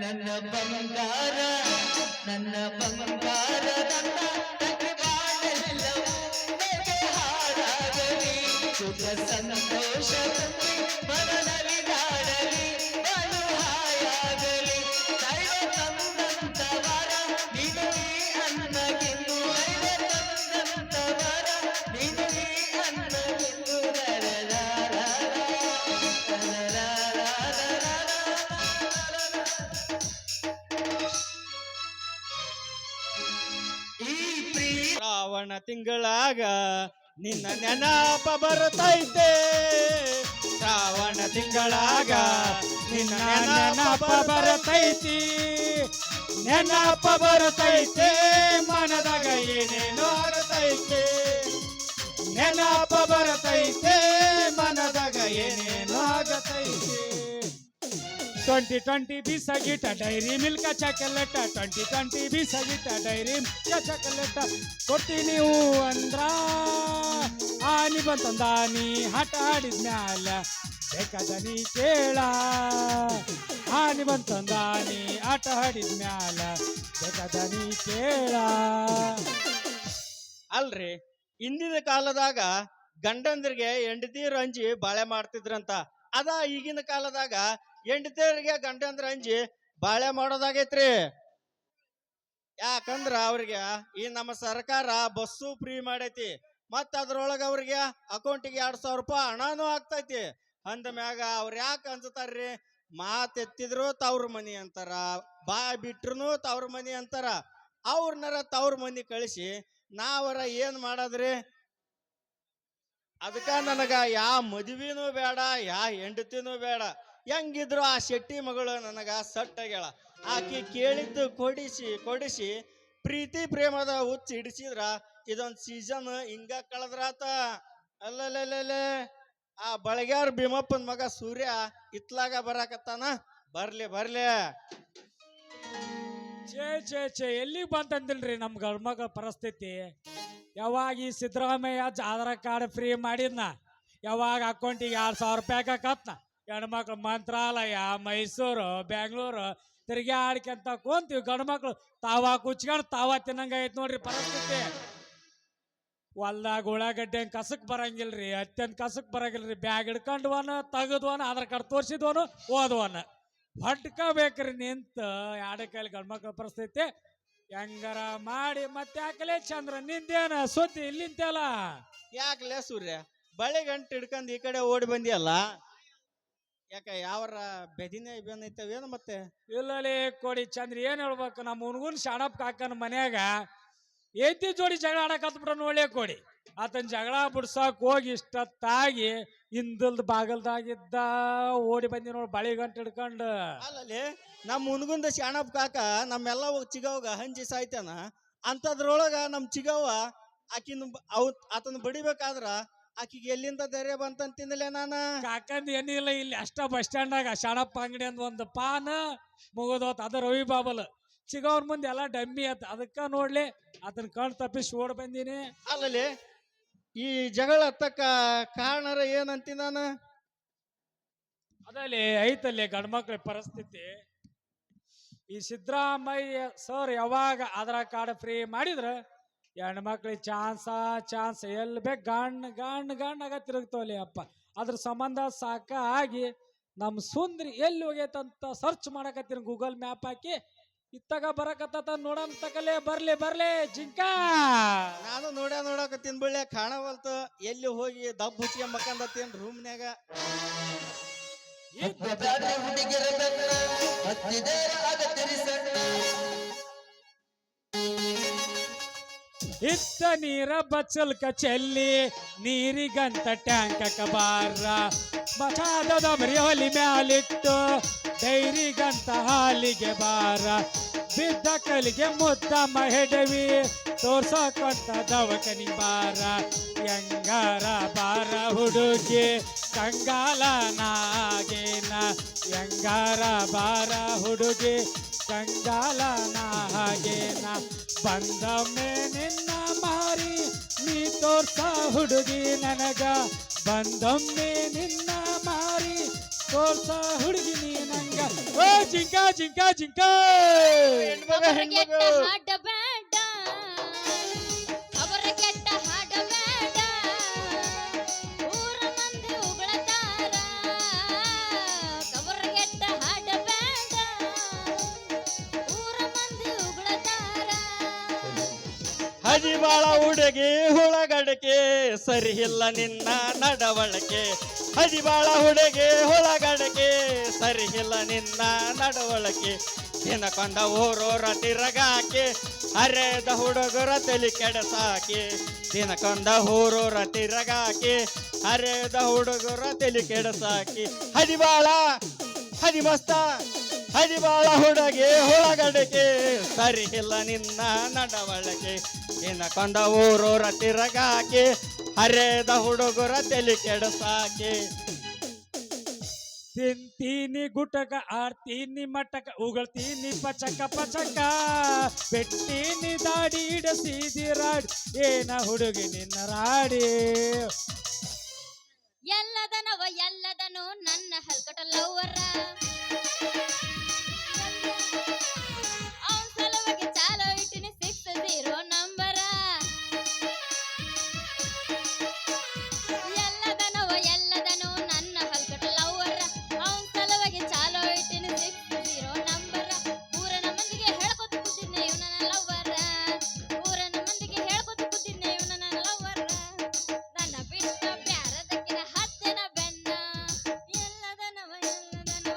ನನ್ನ ಬಂಗಾರ, ನನ್ನ ಬಂಗಾರ, ನನ್ನ ಬಾಳೆಲ್ಲವೂ ನಿನಗೆ ಹಾಡಾಗಲಿ. ಸುಖ ಸಂತೋಷ ಮನದಲ್ಲಿ ಬಲು ಹಾಯಾಗಲಿ. ದೈವ ತಂದಂತ ವರ ನೀನು ಈ ಅನ್ನಗಿಂದು, ದೈವ ತಂದಂತ ವರ ನೀನು ಈ ಅನ್ನಗಿಂದು. ಶ್ರಾವಣ ತಿಂಗಳಾಗ ನಿನ್ನ ನೆನಪ ಬರ್ತೈತೆ, ಶ್ರಾವಣ ತಿಂಗಳಾಗ ನಿನ್ನ ನೆನಪ ಬರ್ತೈತಿ. ನೆನಪ ಬರುತ್ತೈತೆ ಮನದಾಗ ಏನೇನು ಆಗತೈತೆ ನೆನಪ ಬರುತ್ತೈತೆ ಮನದಾಗ ಏನೇನು ಆಗತೈತೆ 2020 ಬಿಸಗಿಟ ಡೈರಿ ಮಿಲ್ಕ ಚಾಕಲೇಟ 2020 ಬಿಸಗಿಟ ಡೈರಿ ಮಿಲ್ಕ ಚಾಕಲೇಟ ಕೊಟ್ಟಿ ನೀವು ಅಂದ್ರ ಆನಿ ಬಂತಂದಾನಿ ಹಠ ಆಡಿದ ಮ್ಯಾಲ ಬೇಕಾದನಿ ಕೇಳ ಆನಿ ಬಂತಂದಾನಿ ಆಟ ಆಡಿದ ಮ್ಯಾಲ ಬೇಕಾದನಿ ಕೇಳ. ಅಲ್ರಿ ಇಂದಿನ ಕಾಲದಾಗ ಗಂಡಂದ್ರಿಗೆ ಹೆಂಡತಿಯರು ಅಂಜಿ ಬಾಳೆ ಮಾಡ್ತಿದ್ರಂತ. ಅದ ಈಗಿನ ಕಾಲದಾಗ ಹೆಂಡತಿಯರಿಗೆ ಗಂಡಂದ್ರ ಅಂಜಿ ಬಾಳೆ ಮಾಡೋದಾಗೈತ್ರಿ. ಯಾಕಂದ್ರ ಅವ್ರಿಗೆ ಈ ನಮ್ಮ ಸರ್ಕಾರ ಬಸ್ಸು ಫ್ರೀ ಮಾಡೈತಿ, ಮತ್ತ ಅದ್ರೊಳಗ ಅವ್ರಿಗೆ ಅಕೌಂಟಿಗೆ 2,000 ರೂಪಾಯಿ ಹಣನೂ ಆಗ್ತೈತಿ. ಅಂದ ಮ್ಯಾಗ ಅವ್ರ ಯಾಕೆ ಅನ್ಸತಾರ್ರಿ? ಮಾತೆತ್ತಿದ್ರು ತವ್ರ ಮನಿ ಅಂತಾರ, ಬಾ ಬಿಟ್ರು ತವ್ರ ಮನಿ ಅಂತಾರ. ಅವ್ರನ್ನಾರ ತವ್ರ ಮನಿ ಕಳಿಸಿ ನಾವರ ಏನ್ ಮಾಡದ್ರಿ? ಅದಕ್ಕ ನನಗ ಯಾ ಮದುವೆನೂ ಬೇಡ, ಯಾ ಹೆಂಡತಿನೂ ಬೇಡ. ಹೆಂಗಿದ್ರು ಆ ಶೆಟ್ಟಿ ಮಗಳು ನನಗ ಸಟ್ಟಾಗ್ಯಾಳ. ಆಕಿ ಕೇಳಿದ್ದು ಕೊಡಿಸಿ ಪ್ರೀತಿ ಪ್ರೇಮದ ಹುಚ್ಚ ಹಿಡಿಸಿದ್ರ ಇದೊಂದ್ ಸೀಸನ್ ಹಿಂಗ ಕಳೆದ್ರಾತ. ಅಲ್ಲಲ್ಲೇ ಆ ಬಳಗ್ಯಾರ ಭೀಮಪ್ಪನ ಮಗ ಸೂರ್ಯ ಇತ್ಲಾಗ ಬರಾಕತ್ತಾನ. ಬರ್ಲಿ ಛೇ ಎಲ್ಲಿಗೆ ಬಂತಂದಿಲ್ರಿ ನಮ್ ಗಂಡ್ಮಕ್ಳ ಪರಿಸ್ಥಿತಿ. ಯಾವಾಗ ಈ ಸಿದ್ದರಾಮಯ್ಯ ಆಧಾರ್ ಕಾರ್ಡ್ ಫ್ರೀ ಮಾಡಿದ್ನ, ಯಾವಾಗ ಅಕೌಂಟಿಗೆ 2,000 ರೂಪಾಯಿ ಹಾಕತ್ನ, ಹೆಣ್ಮಕ್ಳು ಮಂತ್ರಾಲಯ, ಮೈಸೂರು, ಬೆಂಗಳೂರು ತಿರ್ಗಾಡ್ಕೊಂತ ಕುಂತೀವಿ. ಗಂಡ್ಮಕ್ಳು ತಾವ ಕುಚ್ಕೊಂಡು ತಾವ ತಿನ್ನಂಗ ಐತ್ ನೋಡ್ರಿ ಪರಿಸ್ಥಿತಿ. ಹೊಲ್ದಾಗ ಉಳ್ಳಾಗಡ್ಡೆ ಕಸಕ್ ಬರಂಗಿಲ್ರಿ, ಅತ್ಯಂತ ಕಸಕ್ ಬರಂಗಿಲ್ರಿ. ಬ್ಯಾಗ್ ಹಿಡ್ಕೊಂಡ್ವನ ತೆಗದ್ವನ ಆಧಾರ್ ಕಾರ್ಡ್ ತೋರಿಸಿದ್ವನು ಓದ್ವನ ಹೊಟ್ಕೋಬೇಕ್ರಿ ನಿಂತ. ಎರಡು ಕೈಲಿ ಗಂಡ್ಮಕ್ಳ ಪರಿಸ್ಥಿತಿ ಹೆಂಗಾರ ಮಾಡಿ ಮತ್ತೆ ಯಾಕಲೇ ಚಂದ್ರ ನಿಂದೇನ ಸುದ್ದಿ ಇಲ್ಲಿಂತೆಲ್ಲ? ಯಾಕಲೇ ಸೂರ್ಯ ಬಳೆ ಗಂಟು ಹಿಡ್ಕೊಂಡ್ ಈ ಕಡೆ ಓಡಿ ಬಂದಿಯಲ್ಲ? ಯಾಕ ಯಾವರ ಬೆದಿನೇ ಬಂದೈತವೇನು? ಮತ್ತೆ ಇಲ್ಲಲೇ ಕೊಡಿ ಚಂದ್ರ ಏನ್ ಹೇಳ್ಬೇಕು, ನಮ್ಮ ಹುನ್ಗುನ್ ಶಾಣಪ್ಪ ಕಾಕನ ಮನ್ಯಾಗ ಏತಿ ಜೋಡಿ ಜಗಳ ಆಡಕತ್ಬಿಟ್ರ ನೋಡ್ಲೇ ಕೊಡಿ. ಆತನ ಜಗಳ ಬಿಡ್ಸಕ್ ಹೋಗಿ ಇಷ್ಟತ್ತಾಗಿ ಹಿಂದಲ್ದ ಬಾಗಲ್ದಾಗಿದ್ದ ಓಡಿ ಬಂದಿ ನೋಡಿ ಬಳಿ ಗಂಟು ಹಿಡ್ಕೊಂಡು. ಅಲ್ಲಲ್ಲಿ ನಮ್ಮ ಮುನ್ಗುಂದ ಶಾಣಪ್ಪ ಕಾಕ ನಮ್ಮೆಲ್ಲ ಚಿಗವ್ಗ ಹಂಚಿ ಸಾಯ್ತಾನ. ಅಂತದ್ರೊಳಗ ನಮ್ ಚಿಗವ್ವ ಆಕಿನ ಆತನ ಬಡಿಬೇಕಾದ್ರ ಆಕಿಗೆ ಎಲ್ಲಿಂದ ಧೈರ್ಯ ಬಂತಂತಿಂದಲೇ ನಾನ. ಕಾಕಂದ್ ಏನಿಲ್ಲ, ಇಲ್ಲಿ ಅಷ್ಟ ಬಸ್ ಸ್ಟ್ಯಾಂಡಾಗ ಶಾಣಪ್ಪ ಅಂಗಡಿ ಅಂದ್ ಒಂದು ಪಾನ್ ಮುಗಿದೋತ್. ಅದ ರವಿ ಬಾಬಲ್ ಚಿಗವ್ರ ಮುಂದೆ ಎಲ್ಲ ಡಮ್ಮಿ ಆತ. ಅದಕ್ಕ ನೋಡ್ಲಿ ಅದನ್ನ ಕಣ್ ತಪ್ಪಿಸಿ ಓಡ್ ಬಂದೀನಿ. ಅಲ್ಲಲ್ಲಿ ಈ ಜಗಳ ಹತ್ತಕ್ಕ ಕಾರಣರ ಏನಂತಿ ನಾನು? ಅದಲ್ಲಿ ಐತಲ್ಲಿ ಗಂಡ್ಮಕ್ಳ ಪರಿಸ್ಥಿತಿ. ಈ ಸಿದ್ದರಾಮಯ್ಯ ಸರ್ ಯಾವಾಗ ಆಧಾರ್ ಕಾರ್ಡ್ ಫ್ರೀ ಮಾಡಿದ್ರ ಹೆಣ್ಮಕ್ಳಿಗೆ ಚಾನ್ಸ್ ಎಲ್ಲಿ ಬೇಕು ಗಂಡ ತಿರುಗ್ತವಲ್ಲಿ ಅಪ್ಪ. ಅದ್ರ ಸಂಬಂಧ ಸಾಕಾಗಿ ನಮ್ಮ ಸುಂದ್ರಿ ಎಲ್ಲಿ ಹೋಗೈತಂತ ಸರ್ಚ್ ಮಾಡಕತ್ತೀನಿ ಗೂಗಲ್ ಮ್ಯಾಪ್ ಹಾಕಿ. ಇತ್ತಾಗ ಬರಕತ್ತ ನೋಡಮ್ ತಕಲೆ ಬರ್ಲಿ ಜಿಂಕ. ನಾನು ನೋಡಕತ್ತೀನಿ ಬಳ್ಳಿ ಕಾಣವಲ್ತು. ಎಲ್ಲಿ ಹೋಗಿ ದಬ್ಬ ಹುಚ್ಕೊಂಬಕಂದತ್ತೇನ್ ರೂಮ್ನ್ಯಾಗ? ಇತ್ತ ನೀರ ಬಚ್ಚಲ್ಕ ಚೆಲ್ಲಿ ನೀರಿಗಂತ ಟ್ಯಾಂಕಕ ಬಾರ ಮಚಾದದ ಮರಿಯೊಲಿ ಮ್ಯಾಲಿಟ್ಟು ಡೈರಿಗಂತ ಹಾಲಿಗೆ ಬಾರ ಬಿದ್ದ ಕಲಿಗೆ ಮುದ್ದ ಮಹೆಡವಿ ತೋರ್ಸಕೊಂತ ದವಕನಿ ಬಾರ ಹೆಂಗಾರ ಬಾರ ಹುಡುಗಿ ಕಂಗಾಲ ನಾಗೇನ ಹೆಂಗಾರ ಬಾರ ಹುಡುಗಿ ಕಂಗಾಲ ನಾಗೇನ ಬಂದೊಮ್ಮೆ ನಿನ್ನ ಮಾರಿ ನೀ ತೋರ್ಸ ಹುಡುಗಿ ನನಗ ಬಂದೊಮ್ಮೆ ನಿನ್ನ ಮಾರಿ ತೋರ್ಸ ಹುಡುಗಿ ನೀ ನಂಗ. ಓ ಜಿಂಕ ಹೆಣ್ಮಗ ಹಾಡ ಬೇಡ ಅವರ ಕೆಟ್ಟ ಹಾಡ ಬೇಡ ಊರ ಮಂದಿ ಉಗಳತಾರ ಅವರ ಕೆಟ್ಟ ಹಾಡ ಬೇಡ ಊರ ಮಂದಿ ಉಗಳತಾರ. ಹದಿಬಾಳ ಹುಡುಗಿ ಹುಳಗಡಕೆ ಸರಿ ಇಲ್ಲ ನಿನ್ನ ನಡವಳಿಕೆ. ಹದಿಬಾಳ ಹುಡುಗಿ ಹುಳಗಡಕೆ ಸರಿ ಇಲ್ಲ ನಿನ್ನ ನಡವಳಿಕೆ. ದಿನಕೊಂದ ಊರೂರ ತಿರಗಾಕಿ ಹರೇದ ಹುಡುಗರ ತಲೆ ಕೆಡಸಾಕಿ. ದಿನಕೊಂದ ಊರೂರ ತಿರಗಾಕಿ ಹರೇದ ಹುಡುಗರ ತಲೆ ಕೆಡಸಾಕಿ. ಹದಿಬಾಳ ಹದಿಮಸ್ತ ಹದಿಬಾಳ ಹುಡುಗಿ ಹುಳಗಡಿಕೆ ಸರಿ ಇಲ್ಲ ನಿನ್ನ ನಡವಳಿಕೆ ನಿನ್ನ ಕೊಂದ ಊರೂರ ತಿರಗಾಕಿ ಹರಿದ ಹುಡುಗರ ತಲೆ ಕೆಡಸಾಕಿ ತಿಂತೀನಿ ಗುಟಕ ಆಡ್ತೀನಿ ಮಟಕ ಉಗಳ್ತೀನಿ ಪಚಕ ಪಚಕ ಬೆಟ್ಟೀನಿ ದಾಡಿ ಇಡಸೀದಿ ರಾಡಿ ಏನ ಹುಡುಗಿ ನಿನ್ನ ರಾಡಿ ಎಲ್ಲದನವ ಎಲ್ಲದನು ನನ್ನ ಹಲ್ಕಟ ಲವ್ವರ ಅವನ್ ಸಲುವಾಗಿ ಚಾಲೋ ಇಟ್ಟಿನಿ 60 ನಂಬರ ಎಲ್ಲದನವ ಎಲ್ಲದನು ನನ್ನ ಹಲ್ಕಟ ಲವ್ವರ ಅವನ್ ಸಲುವಾಗಿ ಚಾಲೋ ಇಟ್ಟಿನಿ 60 ನಂಬರ ಊರನ ಮಂದಿಗೆ ಹೇಳ್ಕೊತ ಕೂತಿದ್ನೆ ಇವ್ ನನ್ನ ಲವ್ವರ ಊರನ ಮಂದಿಗೆ ಹೇಳ್ಕೊತ ಕೂತಿದ್ನೆ ಇವ್ ನನ್ನ ಲವ್ವರ ನನ್ನ ಬಿಟ್ಟ ಬ್ಯಾರದಕ್ಕಿನ ಹತ್ತಿನ ಬೆನ್ನ ಎಲ್ಲದನವ ಎಲ್ಲದನು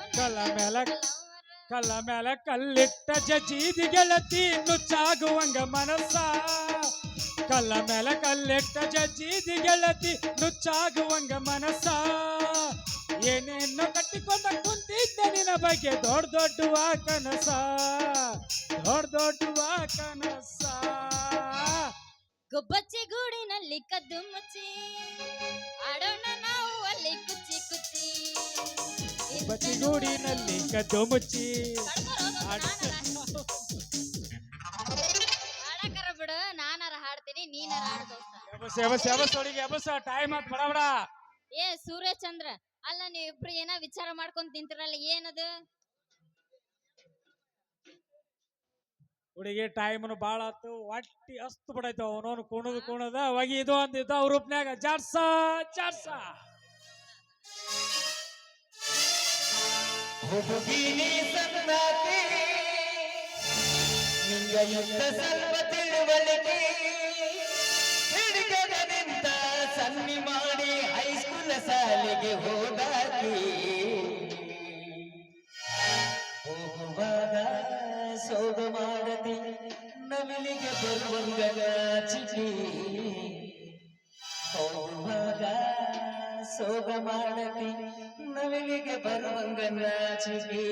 ಕಲ್ಲ ಮೇಲ ಕಲ್ಲಿಟ್ಟ ಜಜೀದಿ ಗೆಳತಿ ನುಚ್ಚಾಗುವಂಗ ಮನಸ್ಸ ಕಲ್ಲ ಮೇಲ ಕಲ್ಲಿಟ್ಟ ಜಜೀದಿ ಗೆಳತಿ ನುಚ್ಚಾಗುವಂಗ ಮನಸ್ಸ ಏನೇನು ಕಟ್ಟಿಕೊಂಡ ಕುಂತಿದ್ದೆ ನಿನ್ನ ಬಗ್ಗೆ ದೊಡ್ಡ ದೊಡ್ಡುವ ಕನಸ ದೊಡ್ಡ ದೊಡ್ಡುವ ಕನಸ ಗುಬ್ಬಚ್ಚಿ ಗೂಡಿನಲ್ಲಿ ಕದ್ದು ಮುಚ್ಚಿ ಆಡೋಣ ನಾವು ಅಲ್ಲಿ ಕುಚ್ಚಿ ಕುಚ್ಚಿ ಬಚ್ಚಿಗೂಡಿನಲ್ಲಿ ಕದ್ದು ಮುಚ್ಚಿ ಆಡಕರ ಬಿಡು ನಾನಾರ ಹಾಡ್ತೀನಿ ನೀನಾರ ಹಾಡು ದೋಸ್ತ ಎಬಸ ಟೈಮ್ ಆತ್ ಬಡ ಬಡ ಏ ಸೂರ್ಯಚಂದ್ರ ಅಲ್ಲ ನೀವ್ ಇಬ್ರು ಏನ ವಿಚಾರ ಮಾಡ್ಕೊಂಡ್ ತಿಂತಿರಲ್ಲ ಏನದು ಹುಡುಗಿ ಟೈಮ್ನು ಬಾಳ ಆತು ಹೊಟ್ಟಿ ಅಸ್ತು ಬಿಡೈತೆ ಅವನವನು ಕುಣದ ಹೋಗಿ ಇದು ಅಂದಿದ್ದು ಅವ್ರ ರೂಪ್ನ್ಯಾಗ ಜಾಡ್ಸ ಜಾಡ್ಸ ಹುಡುಗಿನಿ ಸಂಗಾತಿ ನಿಂಗ ಯುದ್ಧ ಸ್ವಲ್ಪ ತಿಳುವಳಿಕೆ ಹಿಡಿಗದ ನಿಂತ ಸನ್ನಿ ಮಾಡಿ ಹೈಸ್ಕೂಲ್ ಶಾಲೆಗೆ ಹೋದಾಕಿ ಹೋಗುವಾಗ ಸೋಗ ಮಾಡದಿ ನವಿಲಿಗೆ ಬರುವಂಗ ಚಿಟಿ ಹೋಗುವಾಗ ಸೋಗ ಮಾಡದಿ ನವಿಲಿಗೆ ಬರುವಂಗ ನಾಚಿಕೆ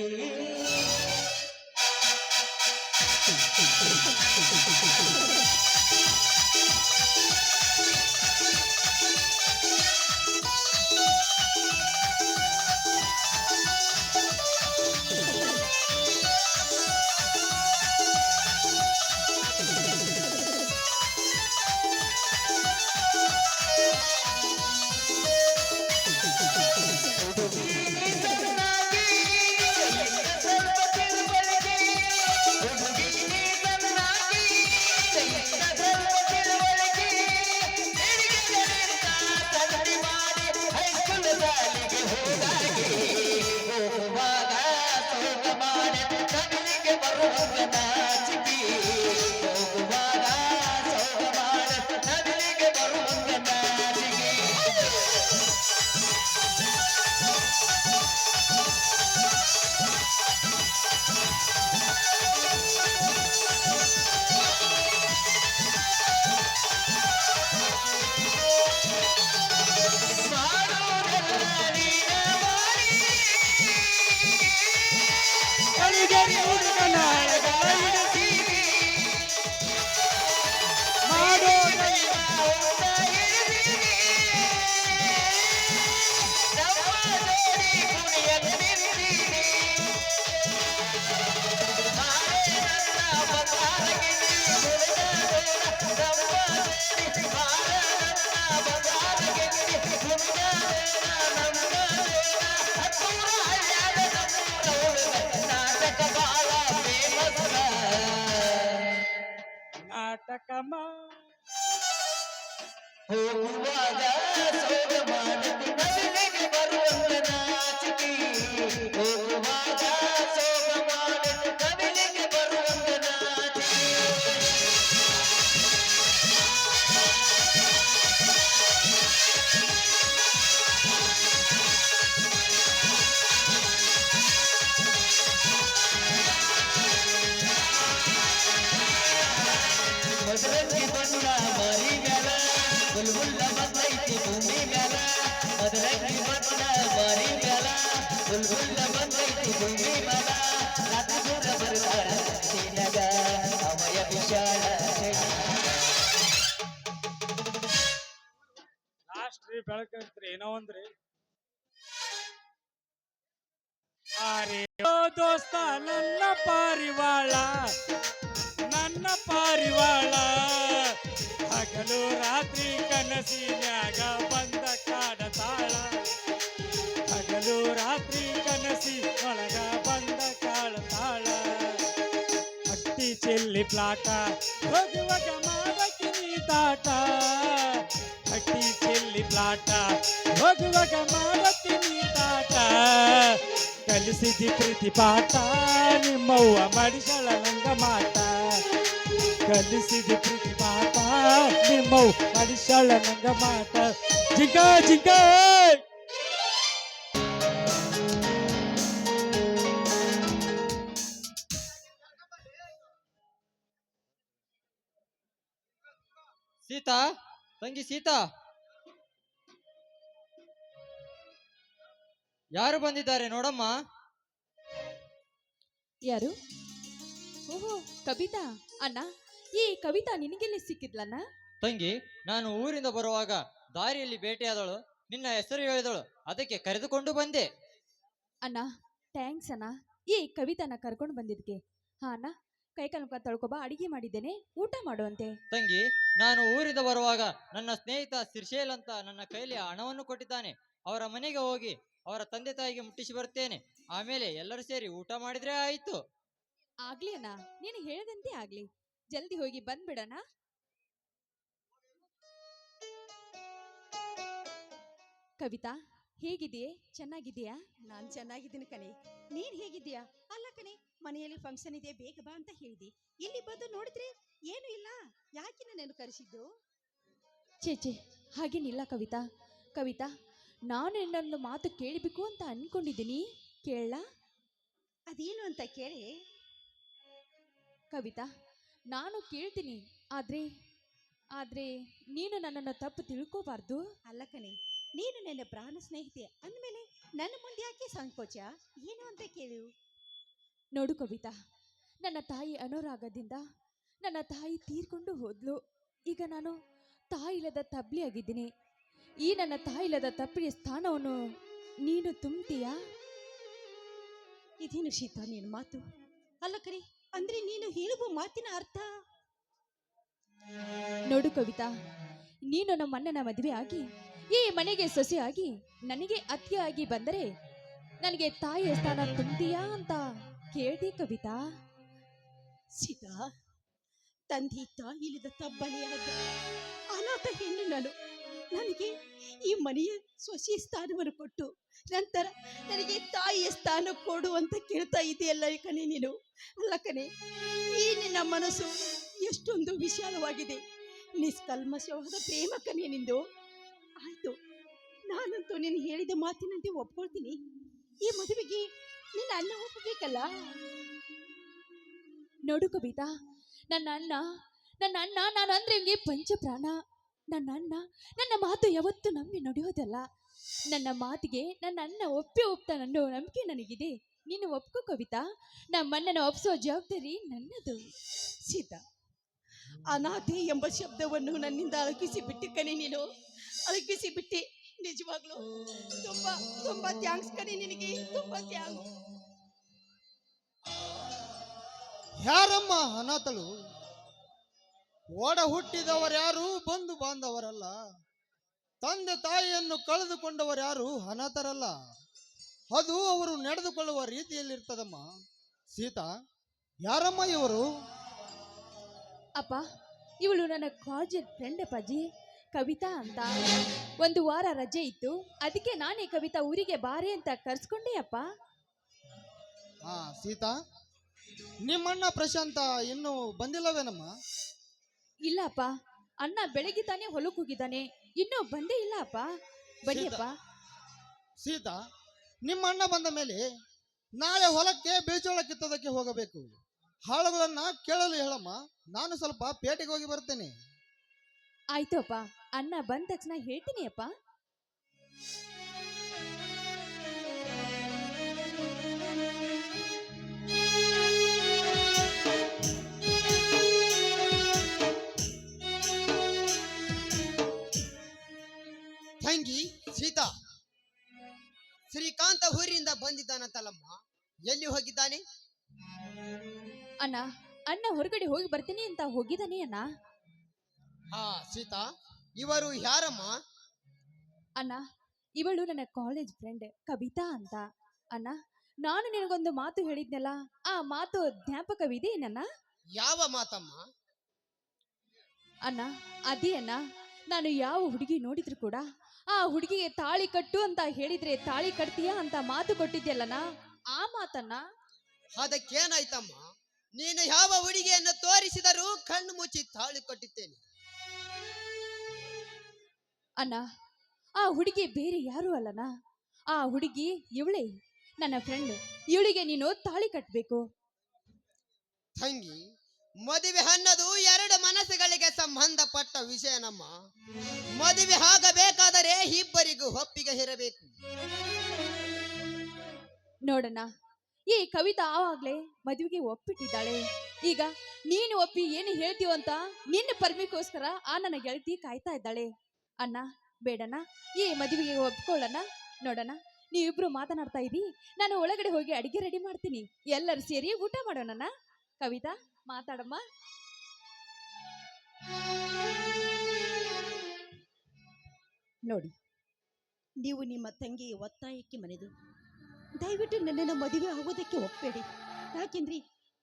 ನಾಟಕಮ್ಮ ಹೋಗುವಾಗ ಸೋಗ ಮಾಡದಿ ನವಿಲಿಗೆ ಬರುವಂಗ ನಾಚಿಕೆ ಹೋಗುವಾಗ ಸೋಗ ಮಾಡದಿ ನವಿಲಿಗೆ ಬರುವಂಗ ನಾಚಿಕೆ ಮದರಂಗಿ ಬಣ್ಣ ಮರಿ ಮ್ಯಾಲ ಬುಲ್ಬುಲ್ಲ ಬಂದೈತಿ ಭೂಮಿ ಮ್ಯಾಲ ಮದರಂಗಿ ಬಣ್ಣ ಮರಿ ಮ್ಯಾಲ ಬುಲ್ಬುಲ್ಲ ಬಂದೈತಿ ಭೂಮಿ ಮ್ಯಾಲ ಬಂದ್ರಿ ಅರೆ ಓ ದೋಸ್ತ ನನ್ನ ಪಾರಿವಾಳ ಹಗಲು ರಾತ್ರಿ ಕನಸಿನ್ಯಾಗ ಬಂದ ಕಾಡತಾಳ ಹಗಲು ರಾತ್ರಿ ಕನಸಿ ಒಳಗ ಬಂದ ಕಾಡತಾಳ ಹಟ್ಟಿ ಚೆಲ್ಲಿ ಪ್ಲಾಟ ಹೋಗುವಾಗ ಮಾಡಕ್ಕೆ ನೀ ತಾಟ ಹಟ್ಟಿ ಚೆಲ್ಲಿ ಪ್ಲಾಟ ಹೋಗುವಾಗ ಮಾಡಕ್ಕೆ ನೀ ತಾಟ ಕಲಿಸಿದಿ ಪ್ರೀತಿ ಪಾಠ ನಿಮ್ಮವ್ವ ಮಡಿಸಳ ನಂಗ ಮಾಟ ಕಲಿಸಿದಿ ಪ್ರೀತಿ ಪಾಠ ನಿಮ್ಮವ್ವ ಮಡಿಸಳ ನಂಗ ಮಾಟ ಜಿಂಕ ಜಿಂಕ ಸೀತಾ, ತಂಗಿ ಸೀತಾ, ಯಾರು ಬಂದಿದ್ದಾರೆ ನೋಡಮ್ಮ. ಯಾರು? ಓಹೋ, ಕವಿತಾ ಅಣ್ಣ. ಈ ಕವಿತಾ ನಿನಗೆಲ್ಲಿ ಸಿಕ್ಕಿದ್ಲಣ್ಣ? ತಂಗಿ, ನಾನು ಊರಿಂದ ಬರುವಾಗ ದಾರಿಯಲ್ಲಿ ಭೇಟಿಯಾದಳು, ನಿನ್ನ ಹೆಸರು ಹೇಳಿದಳು, ಅದಕ್ಕೆ ಕರೆದುಕೊಂಡು ಬಂದೆ. ಅಣ್ಣ, ಥ್ಯಾಂಕ್ಸ್ ಅಣ್ಣ, ಈ ಕವಿತಾನ ಕರ್ಕೊಂಡು ಬಂದಿದ್ಕೆ. ಹಾ ಅಣ್ಣ, ಕೈಕಾಲು ಮುಖ ತೊಳ್ಕೊಬಾ, ಅಡಿಗೆ ಮಾಡಿದ್ದೇನೆ, ಊಟ ಮಾಡುವಂತೆ. ತಂಗಿ, ನಾನು ಊರಿಂದ ಬರುವಾಗ ನನ್ನ ಸ್ನೇಹಿತ ಸಿರ್ಶೇಲ್ ಅಂತ ನನ್ನ ಕೈಲಿ ಹಣವನ್ನು ಕೊಟ್ಟಿದ್ದಾನೆ. ಅವರ ಮನೆಗೆ ಹೋಗಿ ಅವರ ತಂದೆ ತಾಯಿಗೆ ಮುಟ್ಟಿಸಿ ಬರ್ತೇನೆ. ಆಮೇಲೆ ಎಲ್ಲರೂ ಸೇರಿ ಊಟ ಮಾಡಿದ್ರೆ ಆಯ್ತು. ಆಗ್ಲಿ ಅಣ್ಣ, ನೀನು ಹೇಳದಂತೆ ಆಗ್ಲಿ. ಜಲ್ದಿ ಹೋಗಿ ಬಂದ್ಬಿಡಣ. ಕವಿತಾ, ಹೇಗಿದೆಯೇ? ಚೆನ್ನಾಗಿದೆಯಾ? ನಾನ್ ಚೆನ್ನಾಗಿದ್ದೀನಿ ಕಣೆ. ನೀನ್ ಹೇಗಿದ್ದೀಯಾ? ಅಲ್ಲ ಕಣೆ, ಮನೆಯಲ್ಲಿ ಫಂಕ್ಷನ್ ಇದೆ, ಬೇಗ ಬಾ ಅಂತ ಹೇಳಿದಿ. ಇಲ್ಲಿ ಬಂದು ನೋಡಿದ್ರೆ ಏನು ಇಲ್ಲ. ಯಾಕೆ ನನ್ನನ್ನು ಕರೆಸಿದ್ದು? ಚೇಚೆ, ಹಾಗೇನಿಲ್ಲ ಕವಿತಾ. ಕವಿತಾ, ನಾನು ಇನ್ನೊಂದು ಮಾತು ಕೇಳಬೇಕು ಅಂತ ಅನ್ಕೊಂಡಿದ್ದೀನಿ, ಕೇಳ? ಅದೇನು ಅಂತ ಕೇಳಿ. ಕವಿತಾ, ನಾನು ಕೇಳ್ತೀನಿ, ಆದ್ರೆ ಆದ್ರೆ ನೀನು ನನ್ನನ್ನು ತಪ್ಪು ತಿಳ್ಕೋಬಾರ್ದು. ಅಲ್ಲ ಕಣೆ, ನೀನು ನನ್ನ ಪ್ರಾಣ ಸ್ನೇಹಿತೆ ಅಂದಮೇಲೆ ನನ್ನ ಮುಂದೆ ಯಾಕೆ ಸಂಕೋಚ? ಏನು ಅಂತ ಕೇಳು. ನೋಡು ಕವಿತಾ, ನನ್ನ ತಾಯಿ ಅನುರಾಗದಿಂದ ನನ್ನ ತಾಯಿ ತೀರ್ಕೊಂಡು ಹೋದ್ಲು. ಈಗ ನಾನು ತಾಯಿಲ್ಲದ ತಬ್ಲಿ ಆಗಿದ್ದೀನಿ. ಈ ನನ್ನ ತಾಯಿಲ್ಲದ ತಪ್ಪಿನ ಸ್ಥಾನವನ್ನು ನೀನು ತುಂಬ್ತೀಯಾ? ಇದೇನು ಶೀತಾ ನೀನು ಮಾತು? ಅಲ್ಲ ಕಣೆ, ಅಂದ್ರೆ ನೀನು ಹೇಳುವ ಮಾತಿನ ಅರ್ಥ? ನೋಡು ಕವಿತಾ, ನೀನು ನಮ್ಮ ಅಣ್ಣನ ಮದುವೆ ಆಗಿ ಈ ಮನೆಗೆ ಸೊಸೆಯಾಗಿ ನನಗೆ ಅತ್ತಿಗೆಯಾಗಿ ಬಂದರೆ ನನಗೆ ತಾಯಿಯ ಸ್ಥಾನ ತುಂಬ್ತೀಯಾ ಅಂತ ಕೇಳ್ದಿ ಕವಿತಾ. ಸೀತಾ, ತಂದೆ ತಾಯಿ ಇಲ್ಲದ ತಬ್ಬಲಿಯಾದ ಅನಾಥ ಹೆಣ್ಣು ನಾನು. ನನಗೆ ಈ ಮನೆಯ ಸೊಸೆ ಸ್ಥಾನವನ್ನು ಕೊಟ್ಟು ನಂತರ ನನಗೆ ತಾಯಿಯ ಸ್ಥಾನ ಕೊಡು ಅಂತ ಕೇಳ್ತಾ ಇದೆಯಲ್ಲ ಕಣೆ ನೀನು. ಅಲ್ಲ ಕಣೆ, ಈ ನಿನ್ನ ಮನಸ್ಸು ಎಷ್ಟೊಂದು ವಿಶಾಲವಾಗಿದೆ. ನಿಷ್ಕಲ್ಮಶವಾದ ಪ್ರೇಮ ಕಣೆ ನಿಂದು. ಆಯ್ತು, ನಾನಂತೂ ನೀನು ಹೇಳಿದ ಮಾತಿನಂತೆ ಒಪ್ಕೊಳ್ತೀನಿ. ಈ ಮದುವೆಗೆ ನಿನ್ನ ಅಣ್ಣ ಒಪ್ಪಬೇಕಲ್ಲ. ನೋಡು ಕವಿತಾ, ನನ್ನ ಅಣ್ಣ ನಾನು ಅಂದ್ರೆ ಹಿಂಗೆ ಪಂಚಪ್ರಾಣ. ನನ್ನ ಅಣ್ಣ ನನ್ನ ಮಾತು ಯಾವತ್ತೂ ನಂಬಿ ನಡೆಯೋದಲ್ಲ. ನನ್ನ ಮಾತಿಗೆ ನನ್ನ ಅಣ್ಣ ಒಪ್ತಾನನ್ನೋ ನಂಬಿಕೆ ನನಗಿದೆ. ನೀನು ಒಪ್ಕೋ ಕವಿತಾ, ನಮ್ಮಣ್ಣನ ಒಪ್ಸೋ ಜವಾಬ್ದಾರಿ ನನ್ನದು. ಸೀತಾ, ಅನಾಥೆ ಎಂಬ ಶಬ್ದವನ್ನು ನನ್ನಿಂದ ಅಳಕಿಸಿ ಬಿಟ್ಟು ಕಣೆ ನೀನು. ಅಳಕಿಸಿ ಬಿಟ್ಟೆ, ನಿಜವಾಗ್ಲು ತುಂಬಾ ತುಂಬಾ ಥ್ಯಾಂಕ್ಸ್ ಕಣೆ ನಿನಗೆ, ತುಂಬಾ ಥ್ಯಾಂಕ್ಸ್. ಯಾರಮ್ಮ ಅನಾಥಳು? ಒಡ ಹುಟ್ಟಿದವರ್ಯಾರು ಬಂಧು ಬಾಂಧವರಲ್ಲ. ತಂದೆ ತಾಯಿಯನ್ನು ಕಳೆದುಕೊಂಡವರ್ಯಾರು ಅನಾಥರಲ್ಲ. ಅದು ಅವರು ನಡೆದುಕೊಳ್ಳುವ ರೀತಿಯಲ್ಲಿರ್ತದಮ್ಮ. ಸೀತಾ, ಯಾರಮ್ಮ ಇವರು? ಅಪ್ಪ, ಇವಳು ನನ್ನ ಕಾಲೇಜ್ ಫ್ರೆಂಡ್ ಅಪ್ಪಾಜಿ, ಕವಿತಾ ಅಂತ. ಒಂದು ವಾರ ರಜೆ ಇತ್ತು, ಅದಕ್ಕೆ ನಾನೇ ಕವಿತಾ ಊರಿಗೆ ಬಾರೆ ಅಂತ ಕರ್ಸ್ಕೊಂಡೆ ಅಪ್ಪ. ಹಾ ಸೀತಾ, ನಿಮ್ಮಣ್ಣ ಪ್ರಶಾಂತ ಇನ್ನೂ ಬಂದಿಲ್ಲವೇನಮ್ಮ? ಇಲ್ಲ ಅಪ್ಪ, ಅಣ್ಣ ಬೆಳಗ್ಗೆ ತಾನೇ ಹೊಲಕ್ಕೆ ಹೋಗಿದ್ದಾನೆ, ಇನ್ನೂ ಬಂದೇ ಇಲ್ಲ ಅಪ್ಪ. ಬನ್ನಿಯಪ್ಪ. ಸೀತಾ, ನಿಮ್ಮ ಅಣ್ಣ ಬಂದ ಮೇಲೆ ನಾಳೆ ಹೊಲಕ್ಕೆ ಬೀಜೋಳ ಕಿತ್ತೋದಕ್ಕೆ ಹೋಗಬೇಕು. ಹಾಳುಗಳನ್ನ ಕೇಳಲು ಹೇಳಮ್ಮ, ನಾನು ಸ್ವಲ್ಪ ಪೇಟೆಗೆ ಹೋಗಿ ಬರ್ತೇನೆ. ಆಯ್ತು ಅಪ್ಪ, ಅಣ್ಣ ಬಂದ ತಕ್ಷಣ ಹೇಳ್ತೀನಿ ಅಪ್ಪ. ತಂಗಿ ಸೀತಾ, ಶ್ರೀಕಾಂತ ಊರಿಂದ ಬಂದಿದ್ದಾನಂತಲ್ಲಮ್ಮ, ಎಲ್ಲಿ ಹೋಗಿದ್ದಾನೆ? ಅಣ್ಣ ಅಣ್ಣ ಹೊರಗಡೆ ಹೋಗಿ ಬರ್ತೀನಿ ಅಂತ ಹೋಗಿದ್ದಾನೆ ಅಣ್ಣ. ಹಾ ಸೀತಾ, ಇವರು ಯಾರಮ್ಮ? ಅಣ್ಣ ಇವಳು ನನ್ನ ಕಾಲೇಜ್ ಫ್ರೆಂಡ್ ಕವಿತಾ ಅಂತ. ಅಣ್ಣ ನಾನು ನಿನಗೊಂದು ಮಾತು ಹೇಳಿದ್ನಲ್ಲ, ಆ ಮಾತು ಜ್ಞಾಪಕವಿದೆ ನನ್ನ? ಯಾವ ಮಾತಮ್ಮ? ಅಣ್ಣ ಅದೇ ಅಣ್ಣ, ನಾನು ಯಾವ ಹುಡುಗಿ ನೋಡಿದ್ರು ಕೂಡ ಆ ಹುಡುಗಿಗೆ ತಾಳಿ ಕಟ್ಟು ಅಂತ ಹೇಳಿದ್ರೆ ತಾಳಿ ಕಟ್ತೀಯಾ ಅಂತ ಮಾತು ಕೊಟ್ಟಿದ್ಯಲ್ಲಣ್ಣ, ಆ ಮಾತನ್ನ. ಅದಕ್ಕೇನಾಯ್ತಮ್ಮ? ನೀನು ಯಾವ ಹುಡುಗಿಯನ್ನು ತೋರಿಸಿದರೂ ಕಣ್ಣು ಮುಚ್ಚಿ ತಾಳಿ ಕಟ್ಟುತ್ತೇನೆ. ಅಣ್ಣ ಆ ಹುಡುಗಿ ಬೇರೆ ಯಾರು ಅಲ್ಲಣ್ಣ, ಆ ಹುಡುಗಿ ಇವಳೇ, ನನ್ನ ಫ್ರೆಂಡ್. ಇವಳಿಗೆ ನೀನು ತಾಳಿ ಕಟ್ಟಬೇಕು. ತಂಗಿ, ಮದುವೆ ಅನ್ನೋದು ಎರಡು ಮನಸ್ಸುಗಳಿಗೆ ಸಂಬಂಧಪಟ್ಟ ವಿಷಯನಮ್ಮ. ಮದುವೆ ಆಗಬೇಕಾದರೆ ಇಬ್ಬರಿಗೂ ಒಪ್ಪಿಗೆ ಇರಬೇಕು. ನೋಡಣ್ಣ, ಈ ಕವಿತಾ ಆವಾಗ್ಲೇ ಮದುವೆಗೆ ಒಪ್ಪಿಟ್ಟಿದ್ದಾಳೆ. ಈಗ ನೀನು ಒಪ್ಪಿ ಏನು ಹೇಳ್ತೀವ ಅಂತ ನಿನ್ನ ಪರ್ಮಿಗೋಸ್ಕರ ಆ ನನ್ನ ಗೆಳತಿ ಕಾಯ್ತಾ ಇದ್ದಾಳೆ. ಅಣ್ಣ ಬೇಡಣ್ಣ, ಈ ಮದುವೆಗೆ ಒಪ್ಕೊಳ್ಳೋಣ. ನೋಡಣ್ಣ, ನೀವಿಬ್ರು ಮಾತನಾಡ್ತಾ ಇರಿ, ನಾನು ಒಳಗಡೆ ಹೋಗಿ ಅಡಿಗೆ ರೆಡಿ ಮಾಡ್ತೀನಿ, ಎಲ್ಲರೂ ಸೇರಿ ಊಟ ಮಾಡೋಣ. ಕವಿತಾ ಮಾತಾಡಮ್ಮ. ನೋಡಿ, ನೀವು ನಿಮ್ಮ ತಂಗಿಯ ಒತ್ತಾಯಕ್ಕೆ ಮನೆದು ದಯವಿಟ್ಟು ನನ್ನನ್ನು ಮದುವೆ ಆಗೋದಕ್ಕೆ ಒಪ್ಪಬೇಡಿ. ಯಾಕೆಂದ್ರಿ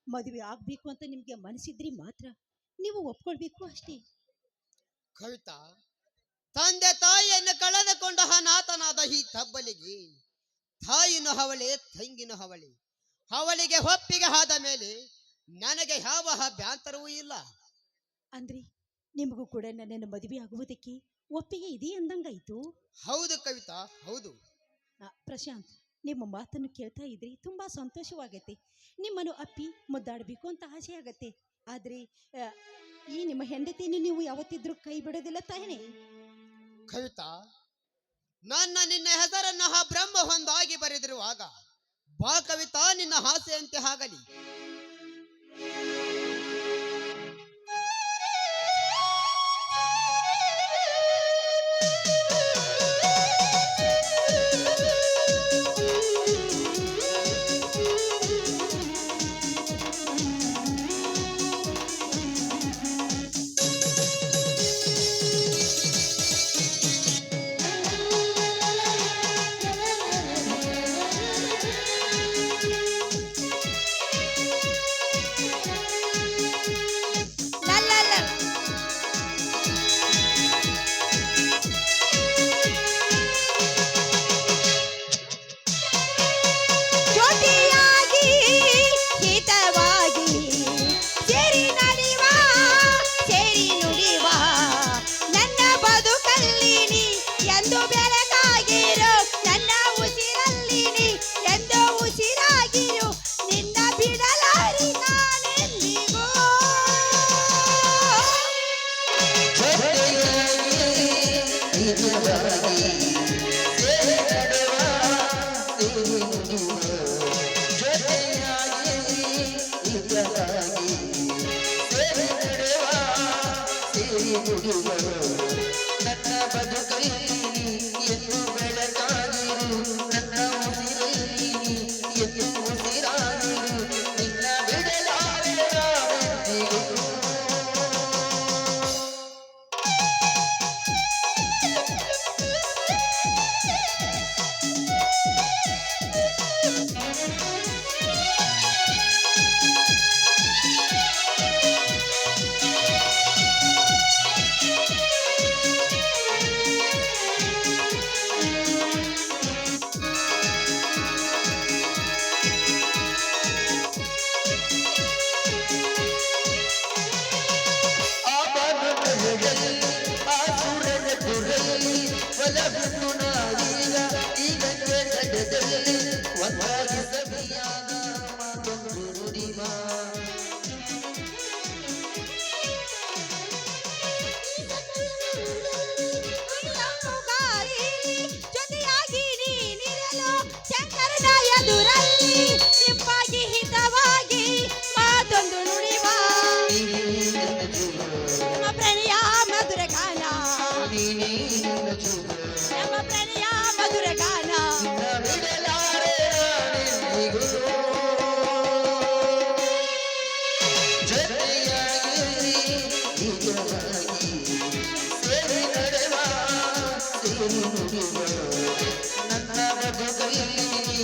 ಮದುವೆ ಆಗಬೇಕು ಅಂತ ನಿಮಗೆ ಮನಸ್ಸಿದ್ರಿ ಮಾತ್ರ ನೀವು ಒಪ್ಕೊಳ್ಬೇಕು ಅಷ್ಟೇ. ಕವಿತಾ, ತಂದೆ ತಾಯಿಯನ್ನು ಕಳೆದುಕೊಂಡ ಅನಾಥನಾದ ಈ ತಬ್ಬಲಿಗೆ ತಾಯಿನೂ ಅವಳೆ, ತಂಗಿನೂ ಅವಳೆ. ಅವಳಿಗೆ ಒಪ್ಪಿಗೆ ಆದ ಮೇಲೆ ನನಗೆ ಯಾವ ಅಭ್ಯಂತರವೂ ಇಲ್ಲ. ಅಂದ್ರೆ ನಿಮಗೂ ಕೂಡ ನನ್ನನ್ನು ಮದುವೆ ಆಗುವುದಕ್ಕೆ ಒಪ್ಪಿಗೆ ಇದೆ ಅಂದಂಗಾಯ್ತು. ಹೌದು ಕವಿತಾ, ಹೌದು. ಪ್ರಶಾಂತ್, ನಿಮ್ಮ ಮಾತನ್ನು ಕೇಳ್ತಾ ಇದ್ರಿ ತುಂಬಾ ಸಂತೋಷವಾಗತ್ತೆ. ನಿಮ್ಮನ್ನು ಅಪ್ಪಿ ಮುದ್ದಾಡಬೇಕು ಅಂತ ಆಸೆ ಆಗತ್ತೆ. ಆದ್ರೆ ಈ ನಿಮ್ಮ ಹೆಂಡತಿಯನ್ನು ನೀವು ಯಾವತ್ತಿದ್ರೂ ಕೈ ಬಿಡೋದಿಲ್ಲ ತಾನೇ? ಕವಿತಾ, ನನ್ನ ನಿನ್ನ ಹೆಸರನ್ನು ಆ ಬ್ರಹ್ಮ ಒಂದಾಗಿ ಬರೆದಿರುವಾಗ ಬಾ ಕವಿತಾ, ನಿನ್ನ ಆಸೆಯಂತೆ ಆಗಲಿ.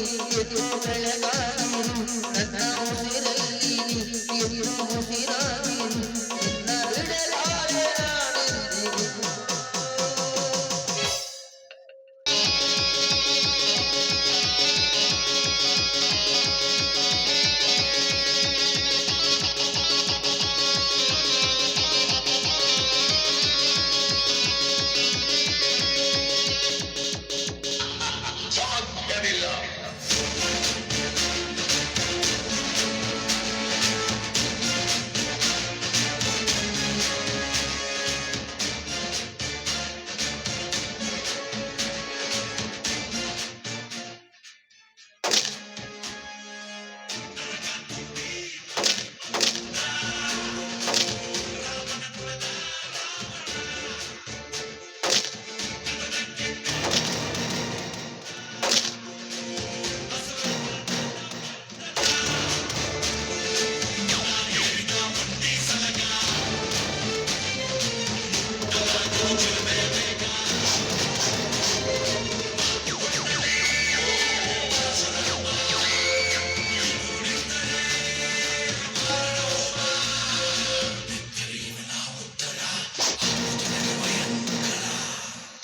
ಎಂದು ಬೆಳಗಾಗಿರು ನನ್ನ ಉಸಿರಲ್ಲಿ ಎಂದು ಉಸಿರಾಗಿರು ನಿನ್ನ ಬಿಡಲಾರೆ ನಾನೆಂದಿಗೂ.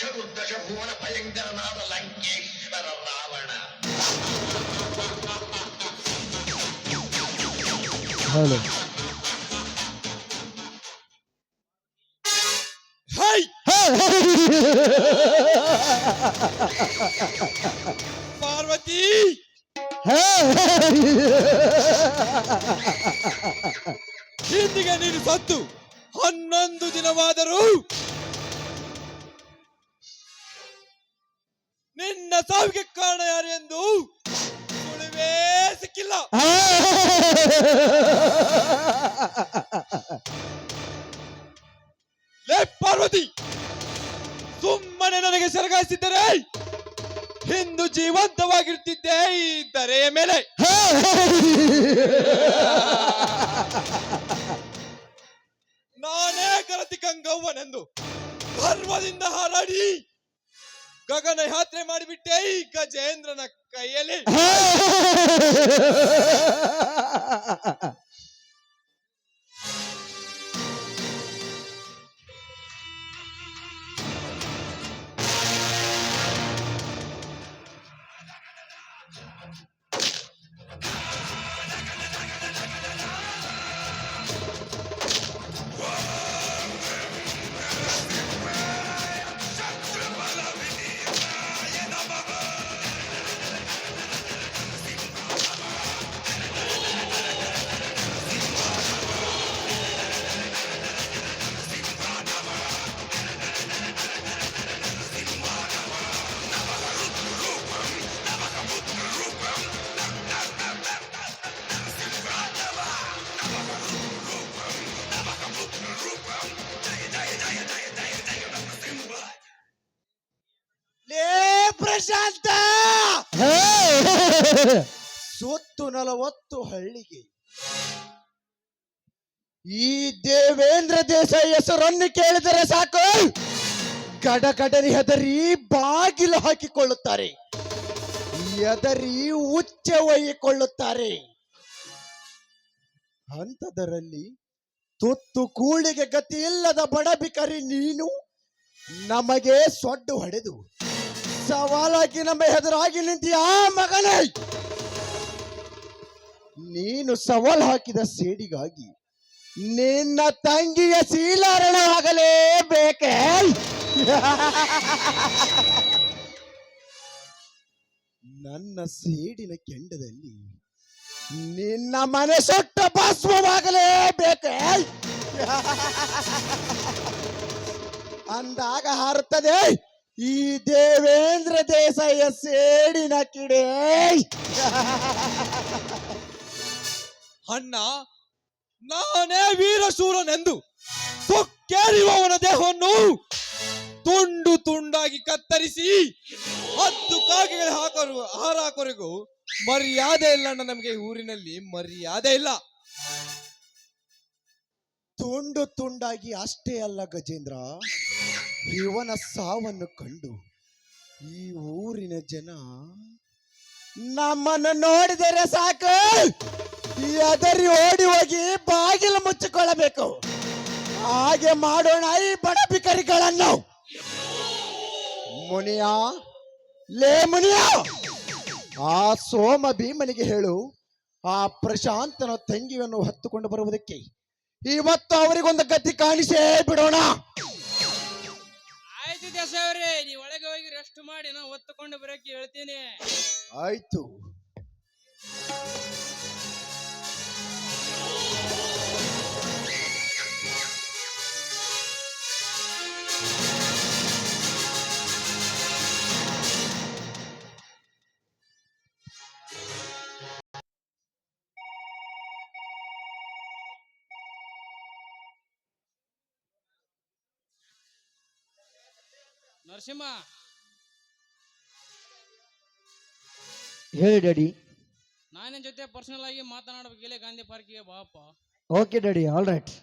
ಚತುರ್ದಶಭುವನ ಭಯಂಕರನಾದ ಲಂಕೇಶ್ವರ ರಾವಣ. ಪಾರ್ವತಿ ಇಂದಿಗೆ ನೀನು ಸತ್ತು 11 ದಿನವಾದರೂ ನಿನ್ನ ಸಾವಿಗೆ ಕಾರಣ ಯಾರು ಎಂದು ಸುಳಿವೇ ಸಿಕ್ಕಿಲ್ಲ. ಲೇ ಪಾರ್ವತಿ, ಸುಮ್ಮನೆ ನನಗೆ ಸರಗಾಯಿಸಿದ್ದರೆ ಇಂದು ಜೀವಂತವಾಗಿರ್ತಿದ್ದೆ ಈ ಧರೆಯ ಮೇಲೆ. ನಾನೇ ಕರತಿ ಗಂಗವ್ವನೆಂದು ಗರ್ವದಿಂದ ಹಾರಾಡಿ ಗಗನ ಯಾತ್ರೆ ಮಾಡಿಬಿಟ್ಟೆ ಈ ಗಜೇಂದ್ರನ ಕೈಯಲ್ಲಿ. ಪ್ರಶಾಂತ ಸುತ್ತು 40 ಹಳ್ಳಿಗೆ ಈ ದೇವೇಂದ್ರ ದೇಸಾಯಿ ಹೆಸರನ್ನು ಕೇಳಿದರೆ ಸಾಕು ಗಡಗಡರಿ ಹೆದರಿ ಬಾಗಿಲು ಹಾಕಿಕೊಳ್ಳುತ್ತಾರೆ, ಹೆದರಿ ಉಚ್ಚ ಒಯ್ಯಿಕೊಳ್ಳುತ್ತಾರೆ. ಅಂಥದರಲ್ಲಿ ತುತ್ತು ಕೂಳಿಗೆ ಗತಿ ಇಲ್ಲದ ಬಡಬಿಕರಿ ನೀನು ನಮಗೆ ಸೊಡ್ಡು ಹೊಡೆದು ಸವಾಲಾಗಿ ನಮ್ಮ ಎದುರಾಗಿ ನಿಂತಿ. ಆ ಮಗನೇ, ನೀನು ಸವಾಲ್ ಹಾಕಿದ ಸೇಡಿಗಾಗಿ ನಿನ್ನ ತಂಗಿಯ ಶೀಲಾರಣವಾಗಲೇಬೇಕೆ? ನನ್ನ ಸೇಡಿನ ಕೆಂಡದಲ್ಲಿ ನಿನ್ನ ಮನೆ ಸೊಟ್ಟ ಭಸ್ಮವಾಗಲೇಬೇಕೆ? ಅಂದಾಗ ಹಾರುತ್ತದೆ ಈ ದೇವೇಂದ್ರ ದೇಸಾಯಿಯ ಸೇಡಿನ ಕಿಡೆ. ಅಣ್ಣ, ನಾನೇ ವೀರಶೂರನೆಂದು ಸೊಕ್ಕೇರಿರುವವನ ದೇಹವನ್ನು ತುಂಡು ತುಂಡಾಗಿ ಕತ್ತರಿಸಿ 10 ಕಾಗೆಗಳು ಹಾರಾಕೋರಿಗೂ ಮರ್ಯಾದೆ ಇಲ್ಲ ಅಣ್ಣ. ನಮಗೆ ಊರಿನಲ್ಲಿ ಮರ್ಯಾದೆ ಇಲ್ಲ. ತುಂಡು ತುಂಡಾಗಿ ಅಷ್ಟೇ ಅಲ್ಲ ಗಜೇಂದ್ರ, ಇವನ ಸಾವನ್ನು ಕಂಡು ಈ ಊರಿನ ಜನ ನಮ್ಮನ್ನು ನೋಡಿದರೆ ಸಾಕು ಎದರಿ ಓಡಿ ಹೋಗಿ ಬಾಗಿಲು ಮುಚ್ಚಿಕೊಳ್ಳಬೇಕು. ಹಾಗೆ ಮಾಡೋಣ ಈ ಬಡ ಬಿಕರಿಗಳನ್ನು. ಮುನಿಯ, ಲೇ ಮುನಿಯ, ಆ ಸೋಮ ಭೀಮನಿಗೆ ಹೇಳು, ಆ ಪ್ರಶಾಂತನ ತಂಗಿಯನ್ನು ಹತ್ತುಕೊಂಡು ಬರುವುದಕ್ಕೆ ಇವತ್ತು ಅವರಿಗೊಂದು ಗತಿ ಕಾಣಿಸೇ ಬಿಡೋಣ. ಆಯ್ತು ದೇಸಾವ್ರಿ, ನೀವು ಒಳಗೆ ಹೋಗಿ ರೆಸ್ಟ್ ಮಾಡಿ ನಾ ಹೊತ್ತುಕೊಂಡು ಬರೋಕೆ ಹೇಳ್ತೀನಿ. ಆಯ್ತು. ನರಸಿಂಹ, ಹೇಳಿ ಡ್ಯಾಡಿ. ನಾನಿನ್ ಜೊತೆ ಪರ್ಸನಲ್ ಆಗಿ ಮಾತನಾಡಬೇಕು. ಇಲ್ಲೇ ಗಾಂಧಿ ಪಾರ್ಕಿಗೆ ಬಾಪ. Okay daddy, all right.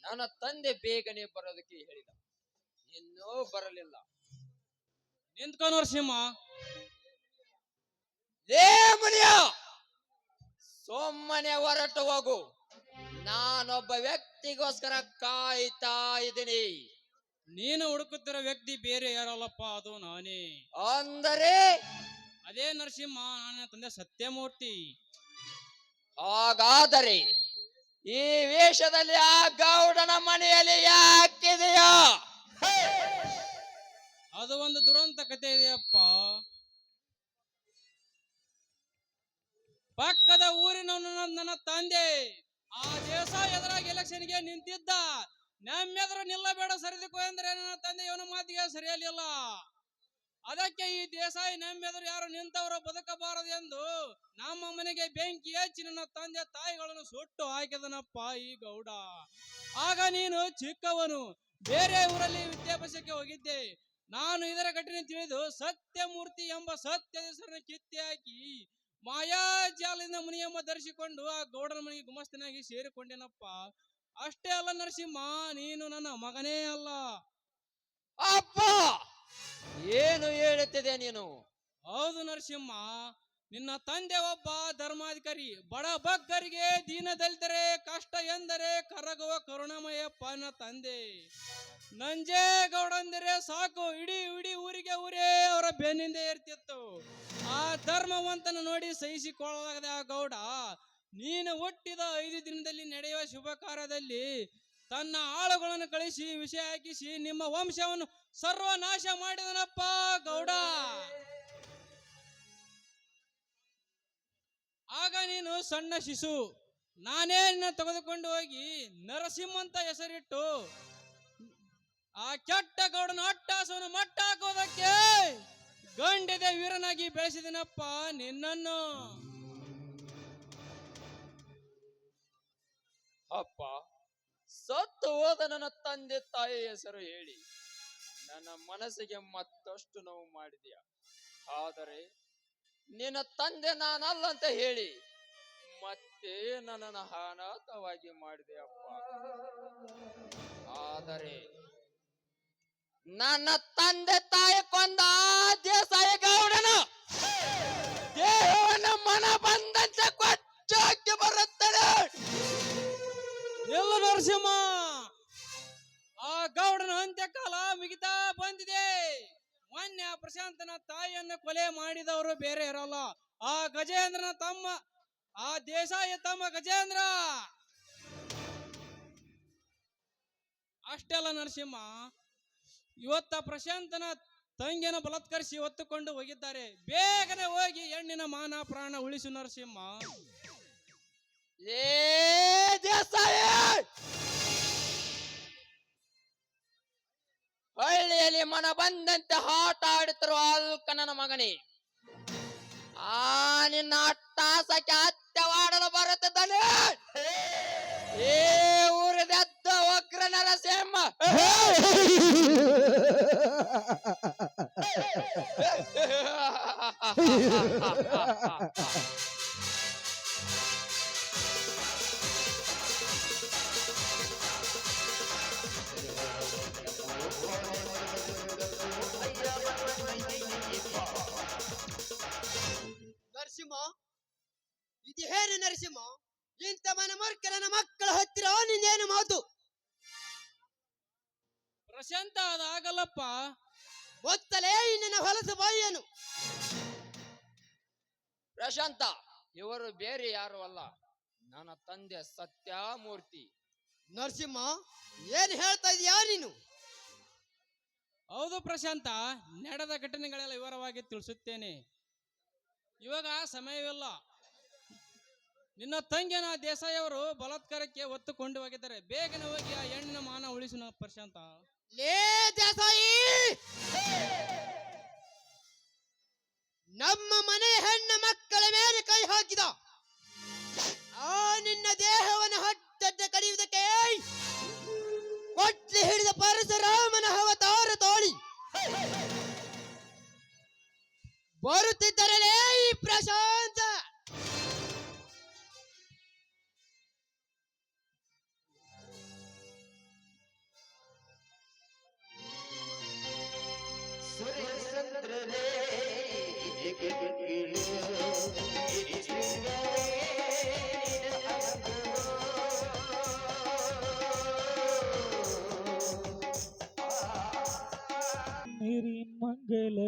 ನನ್ನ ತಂದೆ ಬೇಗನೆ ಬರೋದಕ್ಕೆ ಹೇಳಿದ, ಇನ್ನೂ ಬರಲಿಲ್ಲ. ನಿಂತ್ಕೊ ನರಸಿಂಹ. ಲೇ ಮುನಿಯ, ಸುಮ್ಮನೆ ಹೊರಟು ಹೋಗು. ನಾನೊಬ್ಬ ವ್ಯಕ್ತಿಗೋಸ್ಕರ ಕಾಯ್ತಾ ಇದ್ದೀನಿ. ನೀನು ಹುಡುಕುತ್ತಿರೋ ವ್ಯಕ್ತಿ ಬೇರೆ ಯಾರಲ್ಲಪ್ಪ, ಅದು ನಾನೇ. ಅಂದರೆ ಅದೇ ನರಸಿಂಹ, ನನ್ನ ತಂದೆ ಸತ್ಯಮೂರ್ತಿ. ಹಾಗಾದರೆ ಈ ವೇಷದಲ್ಲಿ ಆ ಗೌಡನ ಮನೆಯಲ್ಲಿ ಯಾಕಿದೆಯಾ? ಅದು ಒಂದು ದುರಂತ ಕಥೆ ಇದೆಯಪ್ಪ. ಪಕ್ಕದ ಊರಿನವನು ನನ್ನ ತಂದೆ. ಆ ದೇಸಾಯಿ ಎದುರಾಗಿ ಎಲೆಕ್ಷನ್ಗೆ ನಿಂತಿದ್ದ. ನಮ್ಮೆದುರು ನಿಲ್ಲಬೇಡ, ಸರಿದುಕೋ ಎಂದ್ರೆ ನನ್ನ ತಂದೆ ಇವನ ಮಾತಿಗೆ ಸರಿಯಲಿಲ್ಲ. ಅದಕ್ಕೆ ಈ ದೇಸಾಯಿ ನಮ್ಮೆದುರು ಯಾರು ನಿಂತವರು ಬದುಕಬಾರದು ಎಂದು ನಮ್ಮ ಮನೆಗೆ ಬೆಂಕಿ ಹಚ್ಚಿ ನನ್ನ ತಂದೆ ತಾಯಿಗಳನ್ನು ಸುಟ್ಟು ಹಾಕಿದನಪ್ಪ ಈ ಗೌಡ. ಆಗ ನೀನು ಚಿಕ್ಕವನು, ಬೇರೆ ಊರಲ್ಲಿ ವಿದ್ಯಾಭ್ಯಾಸಕ್ಕೆ ಹೋಗಿದ್ದೆ. ನಾನು ಇದರ ಘಟನೆ ತಿಳಿದು ಸತ್ಯಮೂರ್ತಿ ಎಂಬ ಸತ್ಯ ಹೆಸರನ್ನು ಕಿತ್ತಿ ಹಾಕಿ ಮಾಯಾಜಾಲದಿಂದ ಮುನಿಯಮ್ಮ ಧರಿಸಿಕೊಂಡು ಆ ಗೌಡನ ಮನೆಗೆ ಗುಮಸ್ತನಾಗಿ ಸೇರಿಕೊಂಡೇನಪ್ಪ. ಅಷ್ಟೇ ಅಲ್ಲ ನರಸಿಂಹ, ನೀನು ನನ್ನ ಮಗನೇ ಅಲ್ಲ. ಅಪ್ಪ, ಏನು ಹೇಳುತ್ತಿದೆ ನೀನು? ಹೌದು ನರಸಿಂಹ, ನಿನ್ನ ತಂದೆ ಒಬ್ಬ ಧರ್ಮಾಧಿಕಾರಿ. ಬಡ ಭಕ್ತರಿಗೆ, ದೀನ ದಲಿತರೆ ಕಷ್ಟ ಎಂದರೆ ಕರಗುವ ಕರುಣಾಮಯಪ್ಪ ನನ್ನ ತಂದೆ. ನಂಜೇಗೌಡಂದರೆ ಸಾಕು, ಇಡೀ ಇಡೀ ಊರಿಗೆ ಊರೇ ಅವರ ಬೆನ್ನಿಂದ ಇರ್ತಿತ್ತು. ಆ ಧರ್ಮವಂತನ ನೋಡಿ ಸಹಿಸಿಕೊಳ್ಳಲಾಗದೆ ಆ ಗೌಡ ನೀನು ಹುಟ್ಟಿದ 5 ದಿನದಲ್ಲಿ ನಡೆಯುವ ಶುಭ ಕಾರ್ಯದಲ್ಲಿ ತನ್ನ ಆಳುಗಳನ್ನು ಕಳಿಸಿ ವಿಷಯ ಹಾಕಿಸಿ ನಿಮ್ಮ ವಂಶವನ್ನು ಸರ್ವನಾಶ ಮಾಡಿದನಪ್ಪ ಗೌಡ. ಆಗ ನೀನು ಸಣ್ಣ ಶಿಶು. ನಾನೇ ನಿನ್ನ ತೆಗೆದುಕೊಂಡು ಹೋಗಿ ನರಸಿಂಹ ಅಂತ ಹೆಸರಿಟ್ಟು ಆ ಕೆಟ್ಟ ಗೌಡನ ಅಟ್ಟಾಸವನ್ನು ಮಟ್ಟ ಹಾಕೋದಕ್ಕೆ ಗಂಡಿದ ವೀರನಾಗಿ ಬೆಳೆಸಿದನಪ್ಪ ನಿನ್ನನ್ನು. ಅಪ್ಪ, ಸತ್ತು ಹೋದ ನನ್ನ ತಂದೆ ತಾಯಿ ಹೆಸರು ಹೇಳಿ ನನ್ನ ಮನಸ್ಸಿಗೆ ಮತ್ತಷ್ಟು ನೋವು ಮಾಡಿದೆಯಾ? ಆದರೆ ನಿನ್ನ ತಂದೆ ನಾನಲ್ಲ ಅಂತ ಹೇಳಿ ಮತ್ತೆ ನನ್ನನ್ನು ಅನಾಥವಾಗಿ ಮಾಡಿದೆಯಪ್ಪ. ಆದರೆ ನನ್ನ ತಂದೆ ತಾಯಿ ಕೊಂದ ದೇಸಾಯಿ ಗೌಡನ ದೇಹವನ್ನು ಮನ ಬಂದಂತೆ ಕೊಚ್ಚೋಕೆ ಬರುತ್ತದೆ. ಎಲ್ಲ ನರಸಿಂಹ, ಆ ಗೌಡನ ಅಂತ್ಯಕಾಲ ಮುಗಿತಾ ಬಂದಿದೆ. ಮೊನ್ನೆ ಪ್ರಶಾಂತನ ತಾಯಿಯನ್ನು ಕೊಲೆ ಮಾಡಿದವರು ಬೇರೆ ಇರಲ್ಲ, ಆ ಗಜೇಂದ್ರನ ತಮ್ಮ, ಆ ದೇಸಾಯಿ ತಮ್ಮ ಗಜೇಂದ್ರ. ಅಷ್ಟೆಲ್ಲ ನರಸಿಂಹ, ಇವತ್ತ ಪ್ರಶಾಂತನ ತಂಗಿಯನ್ನು ಬಲಾತ್ಕರಿಸಿ ಹೊತ್ತುಕೊಂಡು ಹೋಗಿದ್ದಾರೆ. ಬೇಗನೆ ಹೋಗಿ ಹೆಣ್ಣಿನ ಮಾನ ಪ್ರಾಣ ಉಳಿಸು ನರಸಿಂಹ. ಏ ದೇಸಾಯಿ, ಹಳ್ಳಿಯಲ್ಲಿ ಮನ ಬಂದಂತೆ ಆಟ ಆಡುತ್ತಿರುವ ಅಲ್ಕ ನನ್ನ ಮಗನೇ, ಆ ನಿನ್ನ ಅಟ್ಟಾಸಕ್ಕೆ ಹತ್ಯವಾಡಲು ಬರುತ್ತಿದ್ದಾನೆ ಏ ಊರಿದೆದ್ದ ವಕ್ರ ನರಸಿಂಹ. ನರಸಿಂಹ, ಇದೇನು ನರಸಿಂಹ? ಇಂಥ ಮನ ಮರ್ಕ ನನ್ನ ಮಕ್ಕಳ ಹತ್ತಿರ ನಿಂದೇನು ಮಾತು? ಪ್ರಶಾಂತ ಅದಾಗಲ್ಲಪ್ಪ. ಗೊತ್ತಲೇ ನಿನ್ನ ಹೊಲಸು ಬಾಯಿಯನು. ಪ್ರಶಾಂತ, ಇವರು ಬೇರೆ ಯಾರು ಅಲ್ಲ, ನನ್ನ ತಂದೆ ಸತ್ಯಮೂರ್ತಿ. ನರಸಿಂಹ, ಏನ್ ಹೇಳ್ತಾ ಇದೀಯಾ ನೀನು? ಹೌದು ಪ್ರಶಾಂತ, ನಡೆದ ಘಟನೆಗಳೆಲ್ಲ ವಿವರವಾಗಿ ತಿಳಿಸುತ್ತೇನೆ. ಇವಾಗ ಸಮಯವಿಲ್ಲ. ನಿನ್ನ ತಂಗಿನ ದೇಸಾಯಿ ಅವರು ಬಲಾತ್ಕಾರಕ್ಕೆ ಒತ್ತುಕೊಂಡು ಹೋಗಿದ್ದಾರೆ. ಬೇಗನೆ ಹೋಗಿ ಆ ಹೆಣ್ಣಿನ ಮಾನ ಉಳಿಸು ಪ್ರಶಾಂತ. ಲೇ ದೇಸಾಯಿ, ನಮ್ಮ ಮನೆ ಹೆಣ್ಣ ಮಕ್ಕಳ ಮೇಲೆ ಕೈ ಹಾಕಿದ ಆ ನಿನ್ನ ದೇಹವನ್ನು ಹಟ್ಟಡ್ಡ ಕಡಿಯುವುದಕ್ಕೆ ಕೊಟ್ಲಿ ಹಿಡಿದ ಪರಶುರಾಮನ ಅವತಾರ ತೋಳಿ ಬರುತ್ತಿದ್ದರಲೇ ಈ ಪ್ರಶಾಂತ. ಮೇರಿ ಮಂಗಲ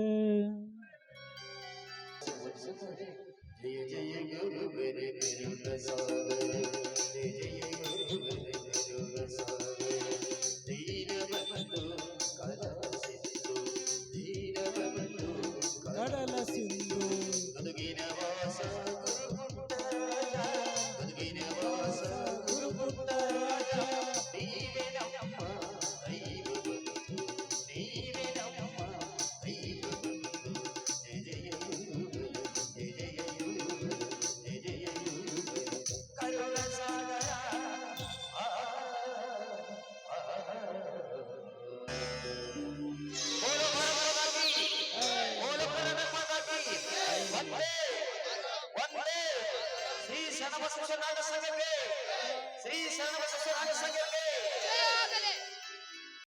ಜಯ ಜಯ ಗುರು ಗುರು ಗುರು ಸಾಗರ, ಜಯ ಜಯ ಗುರು ಗುರು ಗುರು ಸಾಗರ, ದೀನ ಬಂಧು ಕಡಲ ಸಿಂಧು, ದೀನ ಬಂಧು ಕಡಲ ಸಿಂಧು, ಗದುಗಿನ ವಾಸ ಗುರುಪುಟ್ಟ, ಗದುಗಿನ ವಾಸ ಗುರುಪುಟ್ಟ, ನೀವೇ ನಮ್ಮ ದೈವ ಬಂಧು, ನೀವೇ ನಮ್ಮ ದೈವ ಬಂಧು, ಜಯ ಜಯ ಗುರು ಗುರು, ಜಯ ಜಯ ಗುರು ಗುರು, ಜಯ ಜಯ ಗುರು ಗುರು, ಕರುಣ ಸಾಗರ. ಬೋಲೋ ಭರತಮಾತೆ, ಬೋಲೋ ಭರತಮಾತೆ, ವಂದೇ ವಂದೇ ಶ್ರೀ ಶರಣಬಸವೇಶ್ವರ ಸಂಘಕ್ಕೆ, ಶ್ರೀ ಶರಣಬಸವೇಶ್ವರ